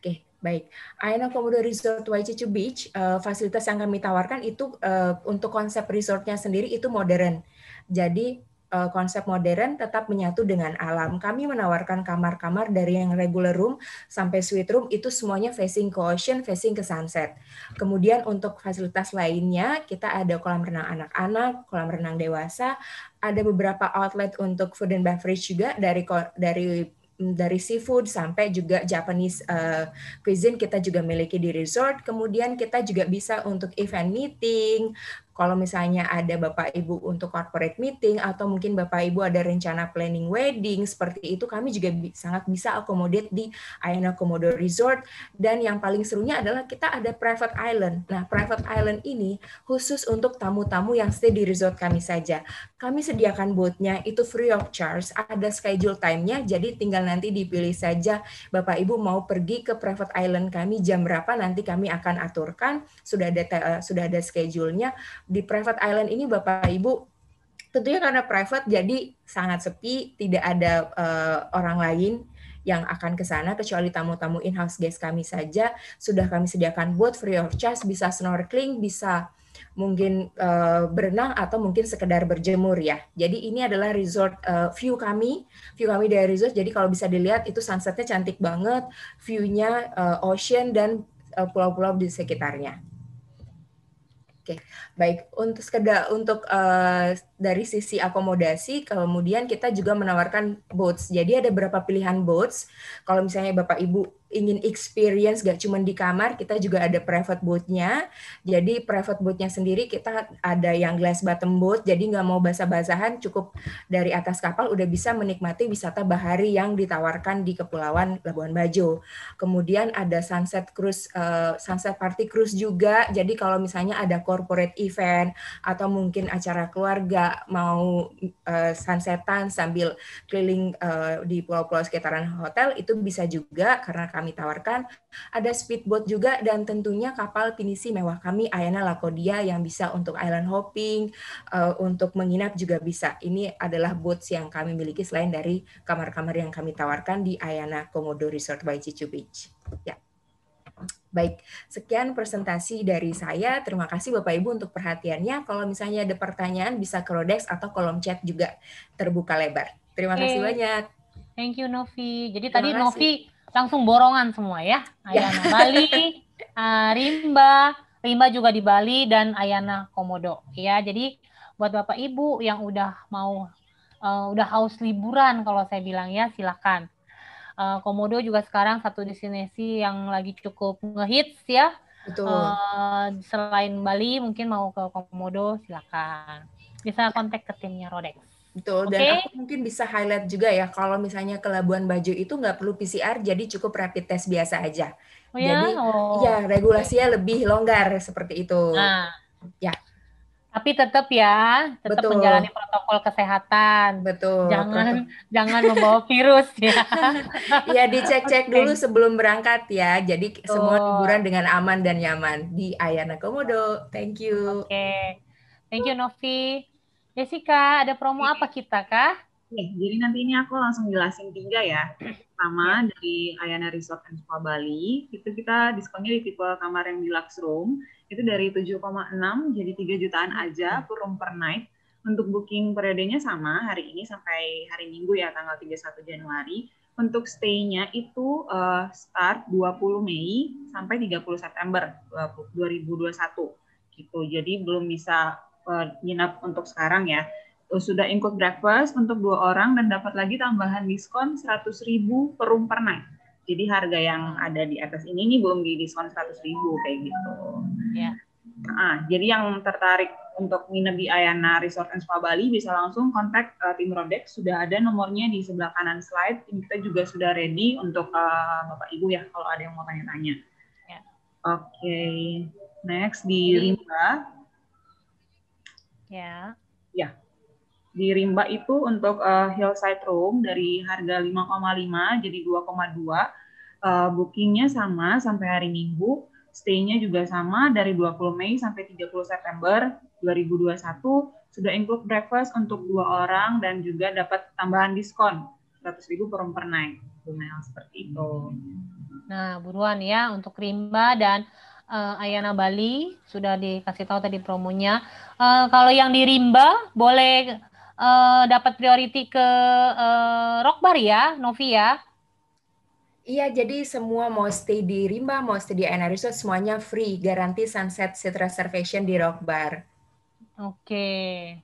Oke, baik. Ayana Komodo Resort Waichichu Beach, fasilitas yang kami tawarkan itu untuk konsep resortnya sendiri itu modern. Jadi konsep modern tetap menyatu dengan alam. Kami menawarkan kamar-kamar dari yang regular room sampai suite room itu semuanya facing ke ocean, facing ke sunset. Kemudian untuk fasilitas lainnya kita ada kolam renang anak-anak, kolam renang dewasa, ada beberapa outlet untuk food and beverage juga dari seafood sampai juga Japanese cuisine kita juga miliki di resort. Kemudian kita juga bisa untuk event meeting. Kalau misalnya ada Bapak Ibu untuk corporate meeting atau mungkin Bapak Ibu ada rencana planning wedding seperti itu, kami juga sangat bisa accommodate di Ayana Komodo Resort. Dan yang paling serunya adalah kita ada private island. Nah, private island ini khusus untuk tamu-tamu yang stay di resort kami saja. Kami sediakan boatnya itu free of charge, ada schedule time-nya, jadi tinggal nanti dipilih saja Bapak Ibu mau pergi ke private island kami jam berapa, nanti kami akan aturkan, sudah ada schedule-nya. Di private island ini Bapak Ibu tentunya karena private jadi sangat sepi, tidak ada orang lain yang akan ke sana kecuali tamu-tamu in-house guest kami saja. Sudah kami sediakan boat free of charge, bisa snorkeling, bisa mungkin berenang atau mungkin sekedar berjemur ya. Jadi ini adalah resort view kami dari resort. Jadi kalau bisa dilihat itu sunsetnya cantik banget, view-nya ocean dan pulau-pulau di sekitarnya. Oke, baik. Untuk dari sisi akomodasi, kemudian kita juga menawarkan boats. Jadi ada beberapa pilihan boats. Kalau misalnya Bapak Ibu ingin experience gak cuma di kamar, kita juga ada private boat-nya. Jadi private boat-nya sendiri kita ada yang glass bottom boat, jadi nggak mau basah-basahan, cukup dari atas kapal udah bisa menikmati wisata bahari yang ditawarkan di Kepulauan Labuan Bajo. Kemudian ada sunset cruise, sunset party cruise juga. Jadi kalau misalnya ada corporate event atau mungkin acara keluarga mau sunsetan sambil keliling di pulau-pulau sekitaran hotel, itu bisa juga karena kami tawarkan. Ada speedboat juga dan tentunya kapal pinisi mewah kami Ayana Lakodia yang bisa untuk island hopping, untuk menginap juga bisa. Ini adalah boats yang kami miliki selain dari kamar-kamar yang kami tawarkan di Ayana Komodo Resort by Cicu Beach. Ya. Baik, sekian presentasi dari saya. Terima kasih Bapak Ibu untuk perhatiannya. Kalau misalnya ada pertanyaan bisa ke Rodex atau kolom chat juga terbuka lebar. Terima kasih banyak. Thank you Novi. Jadi Terima tadi kasih. Novi langsung borongan semua ya. Ayana Bali, Rimba juga di Bali dan Ayana Komodo. Ya, jadi buat Bapak Ibu yang udah mau udah haus liburan kalau saya bilang ya, silakan. Komodo juga sekarang satu destinasi yang lagi cukup ngehits ya. Betul. Selain Bali mungkin mau ke Komodo silakan. Bisa kontak ke timnya Rodex. Betul, dan aku mungkin bisa highlight juga ya, kalau misalnya ke Labuan Bajo itu nggak perlu PCR, jadi cukup rapid test biasa aja. Oh ya? Jadi, ya regulasinya lebih longgar seperti itu. Nah, ya. Tapi tetap ya, tetap menjalani protokol kesehatan. Betul. Jangan membawa virus ya. Ya, dicek-cek dulu sebelum berangkat ya. Jadi semua liburan dengan aman dan nyaman di Ayana Komodo. Thank you. Oke. Thank you Novi. Jessica, ada promo apa kita kah? Jadi nanti ini aku langsung jelasin 3 ya. Pertama dari Ayana Resort and Spa Bali, itu kita diskonnya di tipe kamar yang deluxe room, itu dari 7,6 jadi 3 jutaan aja per room per night. Untuk booking periodenya sama hari ini sampai hari Minggu ya, tanggal 31 Januari. Untuk stay-nya itu start 20 Mei sampai 30 September 2021 gitu. Jadi belum bisa nginap untuk sekarang ya. Sudah include breakfast untuk 2 orang dan dapat lagi tambahan diskon 100.000 per room per night. Jadi harga yang ada di atas ini belum di diskon 100.000 kayak gitu. Ya. Jadi yang tertarik untuk nginep di Ayana Resort and Spa Bali bisa langsung kontak tim Rodex. Sudah ada nomornya di sebelah kanan slide. Kita juga sudah ready untuk Bapak Ibu ya kalau ada yang mau tanya-tanya. Ya. Oke. Next di Rimba. Ya. Ya. Di Rimba itu untuk hillside room dari harga 5,5 jadi 2,2. Bookingnya sama sampai hari Minggu. Stay-nya juga sama dari 20 Mei sampai 30 September 2021. Sudah include breakfast untuk 2 orang dan juga dapat tambahan diskon 100.000 per room per night. Seperti itu. Nah, buruan ya untuk Rimba dan Ayana Bali sudah dikasih tahu tadi promonya. Kalau yang di Rimba boleh dapat priority ke Rockbar ya, Novi ya? Iya, jadi semua mau stay di Rimba, mau stay di Ayana Resort, semuanya free, garansi sunset seat reservation di Rockbar. Oke.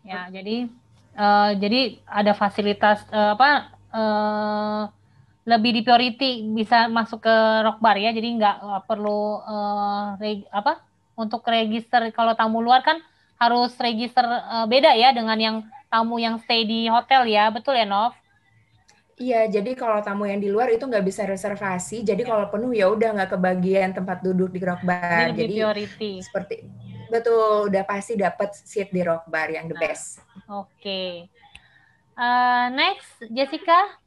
Ya, jadi ada fasilitas lebih di priority bisa masuk ke Rockbar ya, jadi nggak perlu untuk register. Kalau tamu luar kan harus register beda ya dengan yang tamu yang stay di hotel ya, betul ya Nov? Iya, jadi kalau tamu yang di luar itu nggak bisa reservasi, jadi kalau penuh ya udah nggak kebagian tempat duduk di Rockbar. Jadi priority. Seperti betul, udah pasti dapat seat di Rockbar yang the best. Oke. Next, Jessica.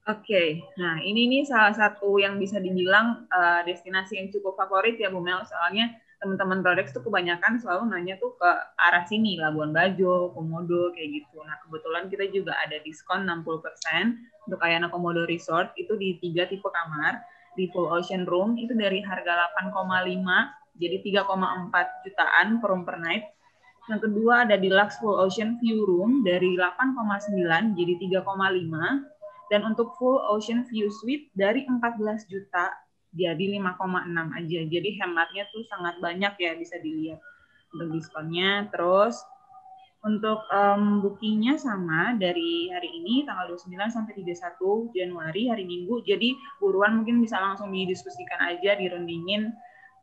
Oke, nah ini salah satu yang bisa dibilang destinasi yang cukup favorit ya Bu Mel, soalnya teman-teman Rodex tuh kebanyakan selalu nanya tuh ke arah sini, Labuan Bajo, Komodo, kayak gitu. Nah, kebetulan kita juga ada diskon 60% untuk Ayana Komodo Resort, itu di 3 tipe kamar, di full ocean room, itu dari harga 8,5 jadi 3,4 jutaan per room per night. Yang kedua ada Deluxe Full Ocean View Room dari 8,9 jadi 3,5. Dan untuk Full Ocean View Suite dari 14 juta jadi 5,6 aja. Jadi hematnya tuh sangat banyak ya, bisa dilihat untuk diskonnya. Terus untuk bookingnya sama dari hari ini tanggal 29 sampai 31 Januari hari Minggu. Jadi buruan mungkin bisa langsung didiskusikan aja, dirundingin.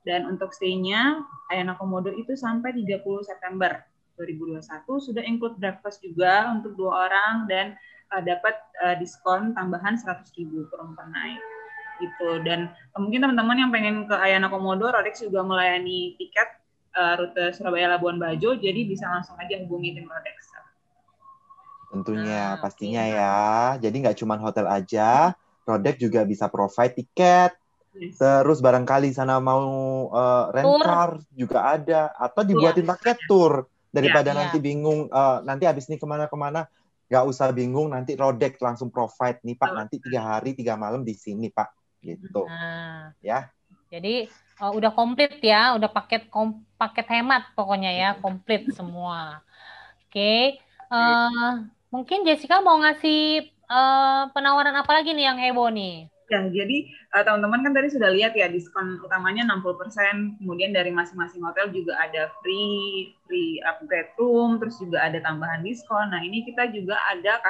Dan untuk stay-nya Ayana Komodo itu sampai 30 September 2021 sudah include breakfast juga untuk 2 orang dan dapat diskon tambahan 100.000 per room per night gitu. Dan mungkin teman-teman yang pengen ke Ayana Komodo, Rodex juga melayani tiket rute Surabaya Labuan Bajo, jadi bisa langsung aja hubungi tim Rodex. Tentunya, pastinya ya. Jadi nggak cuma hotel aja, Rodex juga bisa provide tiket. Terus barangkali sana mau rent car juga ada, atau dibuatin paket tour daripada nanti bingung nanti habis ini kemana-kemana, nggak usah bingung, nanti Rodex langsung provide nih Pak, nanti 3 hari 3 malam di sini Pak, gitu. Ya. Jadi udah komplit ya, udah paket hemat pokoknya ya, komplit semua. Oke. Mungkin Jessica mau ngasih penawaran apa lagi nih yang heboh nih? Ya, jadi teman-teman kan tadi sudah lihat ya, diskon utamanya 60%, kemudian dari masing-masing hotel juga ada free upgrade room, terus juga ada tambahan diskon. Nah, ini kita juga ada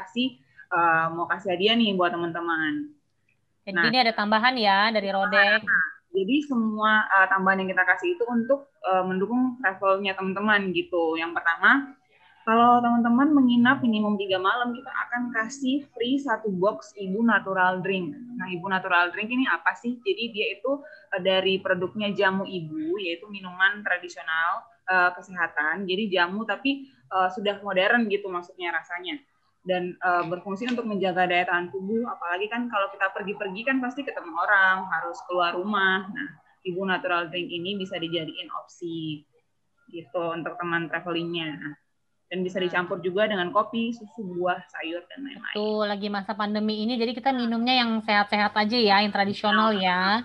mau kasih hadiah nih buat teman-teman. Jadi ini ada tambahan ya dari Rodex. Jadi semua tambahan yang kita kasih itu untuk mendukung travelnya teman-teman gitu. Yang pertama, kalau teman-teman menginap minimum 3 malam, kita akan kasih free 1 box Ibu Natural Drink. Nah, Ibu Natural Drink ini apa sih? Jadi dia itu dari produknya jamu ibu, yaitu minuman tradisional kesehatan. Jadi jamu tapi sudah modern gitu maksudnya rasanya. Dan berfungsi untuk menjaga daya tahan tubuh, apalagi kan kalau kita pergi-pergi kan pasti ketemu orang, harus keluar rumah. Nah, Ibu Natural Drink ini bisa dijadiin opsi gitu untuk teman travelingnya. Dan bisa dicampur juga dengan kopi, susu, buah, sayur, dan lain-lain. Tuh, lagi masa pandemi ini, jadi kita minumnya yang sehat-sehat aja ya, yang tradisional ya.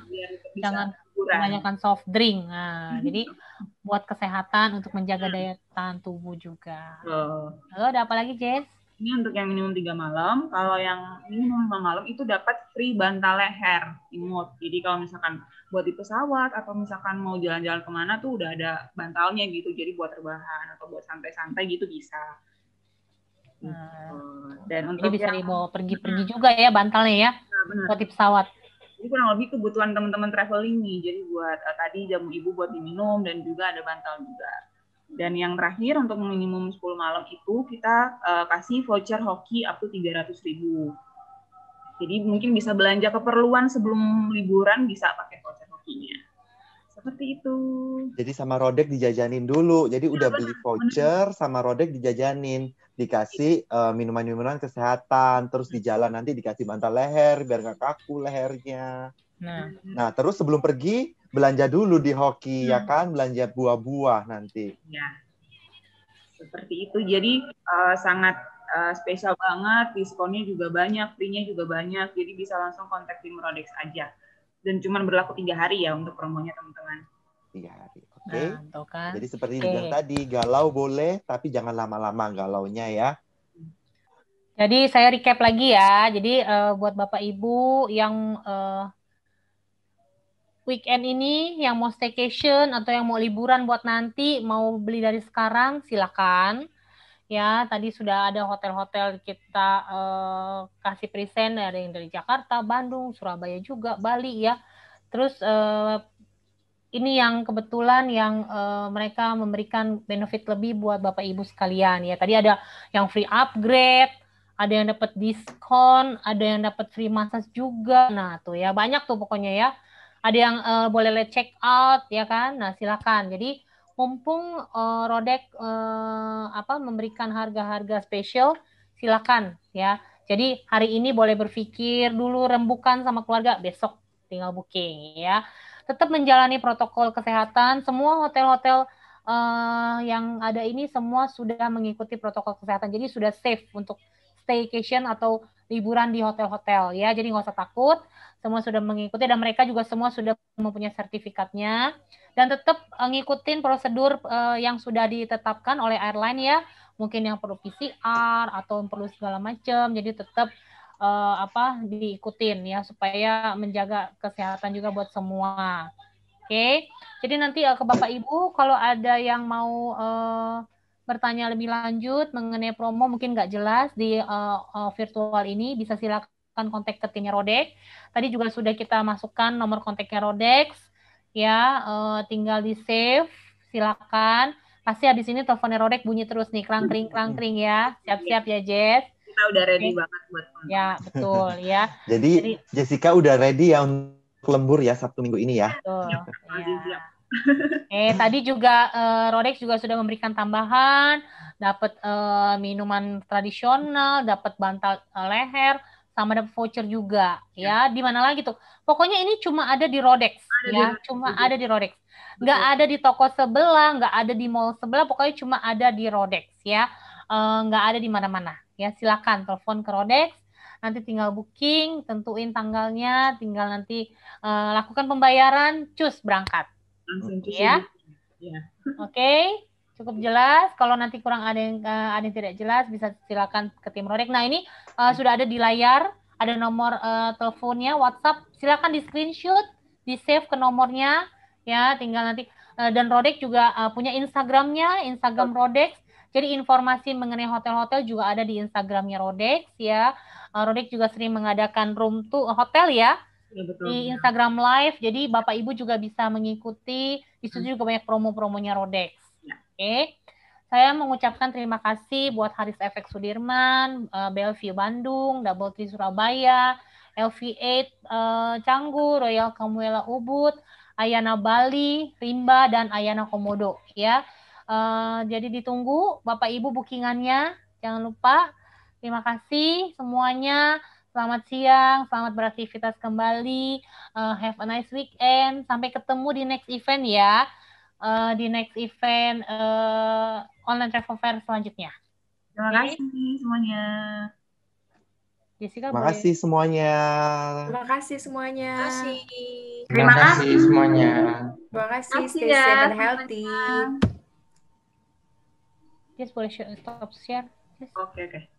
Jangan kebanyakan soft drink. Nah, jadi buat kesehatan, untuk menjaga daya tahan tubuh juga. Lalu ada apa lagi, Jess? Ini untuk yang minimum 3 malam. Kalau yang minimum 5 malam itu dapat free bantal leher imut. Jadi kalau misalkan buat di pesawat atau misalkan mau jalan-jalan kemana tuh udah ada bantalnya gitu. Jadi buat rebahan atau buat santai-santai gitu bisa. Dan untuk bisa dibawa pergi-pergi juga ya bantalnya ya. Nah, buat di pesawat. Jadi kurang lebih kebutuhan teman-teman traveling nih. Jadi buat tadi jamu ibu buat diminum dan juga ada bantal juga. Dan yang terakhir untuk minimum 10 malam itu kita kasih voucher hoki up to 300.000. Jadi mungkin bisa belanja keperluan sebelum liburan bisa pakai voucher hokinya. Seperti itu. Jadi sama Rodex dijajanin dulu. Jadi udah beli voucher sama Rodex dijajanin. Dikasih minuman-minuman kesehatan. Terus di jalan nanti dikasih bantal leher biar nggak kaku lehernya. Nah, terus sebelum pergi belanja dulu di hoki ya kan, belanja buah-buah nanti. Ya, seperti itu. Jadi sangat spesial banget, diskonnya juga banyak, free-nya juga banyak. Jadi bisa langsung kontak tim Rodex aja. Dan cuma berlaku 3 hari ya untuk promonya teman-teman. 3 hari, oke. Kan? Jadi seperti dibilang tadi, galau boleh, tapi jangan lama-lama galaunya ya. Jadi saya recap lagi ya. Jadi buat Bapak Ibu yang weekend ini yang mau staycation atau yang mau liburan buat nanti, mau beli dari sekarang, silakan. Ya, tadi sudah ada hotel-hotel kita kasih present, ada yang dari Jakarta, Bandung, Surabaya juga, Bali ya. Terus ini yang kebetulan yang mereka memberikan benefit lebih buat Bapak Ibu sekalian ya. Tadi ada yang free upgrade, ada yang dapat diskon, ada yang dapat free massage juga. Nah, tuh ya banyak tuh pokoknya ya. Ada yang boleh late check out ya kan. Nah, silakan. Jadi mumpung Rodex memberikan harga-harga spesial, silakan ya. Jadi hari ini boleh berpikir dulu rembukan sama keluarga, besok tinggal booking ya. Tetap menjalani protokol kesehatan. Semua hotel-hotel yang ada ini semua sudah mengikuti protokol kesehatan. Jadi sudah safe untuk staycation atau liburan di hotel-hotel ya. Jadi nggak usah takut, semua sudah mengikuti dan mereka juga semua sudah mempunyai sertifikatnya. Dan tetap ngikutin prosedur yang sudah ditetapkan oleh airline ya. Mungkin yang perlu PCR atau yang perlu segala macam. Jadi tetap diikutin ya supaya menjaga kesehatan juga buat semua. Oke. Jadi nanti ke Bapak Ibu kalau ada yang mau bertanya lebih lanjut mengenai promo mungkin nggak jelas di virtual ini bisa silakan kontak ke timnya Rodex. Tadi juga sudah kita masukkan nomor kontaknya Rodex ya, tinggal di save, silakan. Pasti habis ini teleponnya Rodex bunyi terus nih, klang-kling ya. Siap-siap ya Jess. Kita udah ready banget buat teman-teman. Ya, betul ya. Jadi Jessica udah ready ya untuk lembur ya Sabtu Minggu ini ya. Betul. Ya. Tadi juga Rodex juga sudah memberikan tambahan, dapat minuman tradisional, dapat bantal leher, sama dapat voucher juga ya. Di mana lagi tuh? Pokoknya ini cuma ada di Rodex ya, cuma ada di Rodex. Nggak ada di toko sebelah, nggak ada di mall sebelah, pokoknya cuma ada di Rodex ya. Nggak ada di mana-mana ya. Silakan telepon ke Rodex, nanti tinggal booking, tentuin tanggalnya, tinggal nanti lakukan pembayaran, cus berangkat. Langsung cus ya. Oke, cukup jelas. Kalau nanti kurang ada yang tidak jelas, bisa silakan ke tim Rodex. Nah ini sudah ada di layar, ada nomor teleponnya, WhatsApp. Silakan di screenshot, di save ke nomornya. Ya, tinggal nanti dan Rodex juga punya Instagramnya, Instagram Rodex. Jadi informasi mengenai hotel-hotel juga ada di Instagramnya Rodex ya. Rodex juga sering mengadakan room to hotel ya, di Instagram Live. Jadi Bapak Ibu juga bisa mengikuti. Di situ juga banyak promo-promonya Rodex. Oke. Saya mengucapkan terima kasih buat Haris FX Sudirman, Bellevue Bandung, Double Tree Surabaya, LV8 Canggu, Royal Camuela Ubud, Ayana Bali, Rimba, dan Ayana Komodo ya. Jadi ditunggu Bapak Ibu bookingannya, jangan lupa. Terima kasih semuanya, selamat siang, selamat beraktivitas kembali, have a nice weekend, sampai ketemu di next event ya, di next event online travel fair selanjutnya. Terima kasih semuanya. Jessica, terima kasih semuanya. Terima kasih semuanya. Terima kasih semuanya. Terima kasih, stay safe and healthy. Yes, boleh stop share. Oke.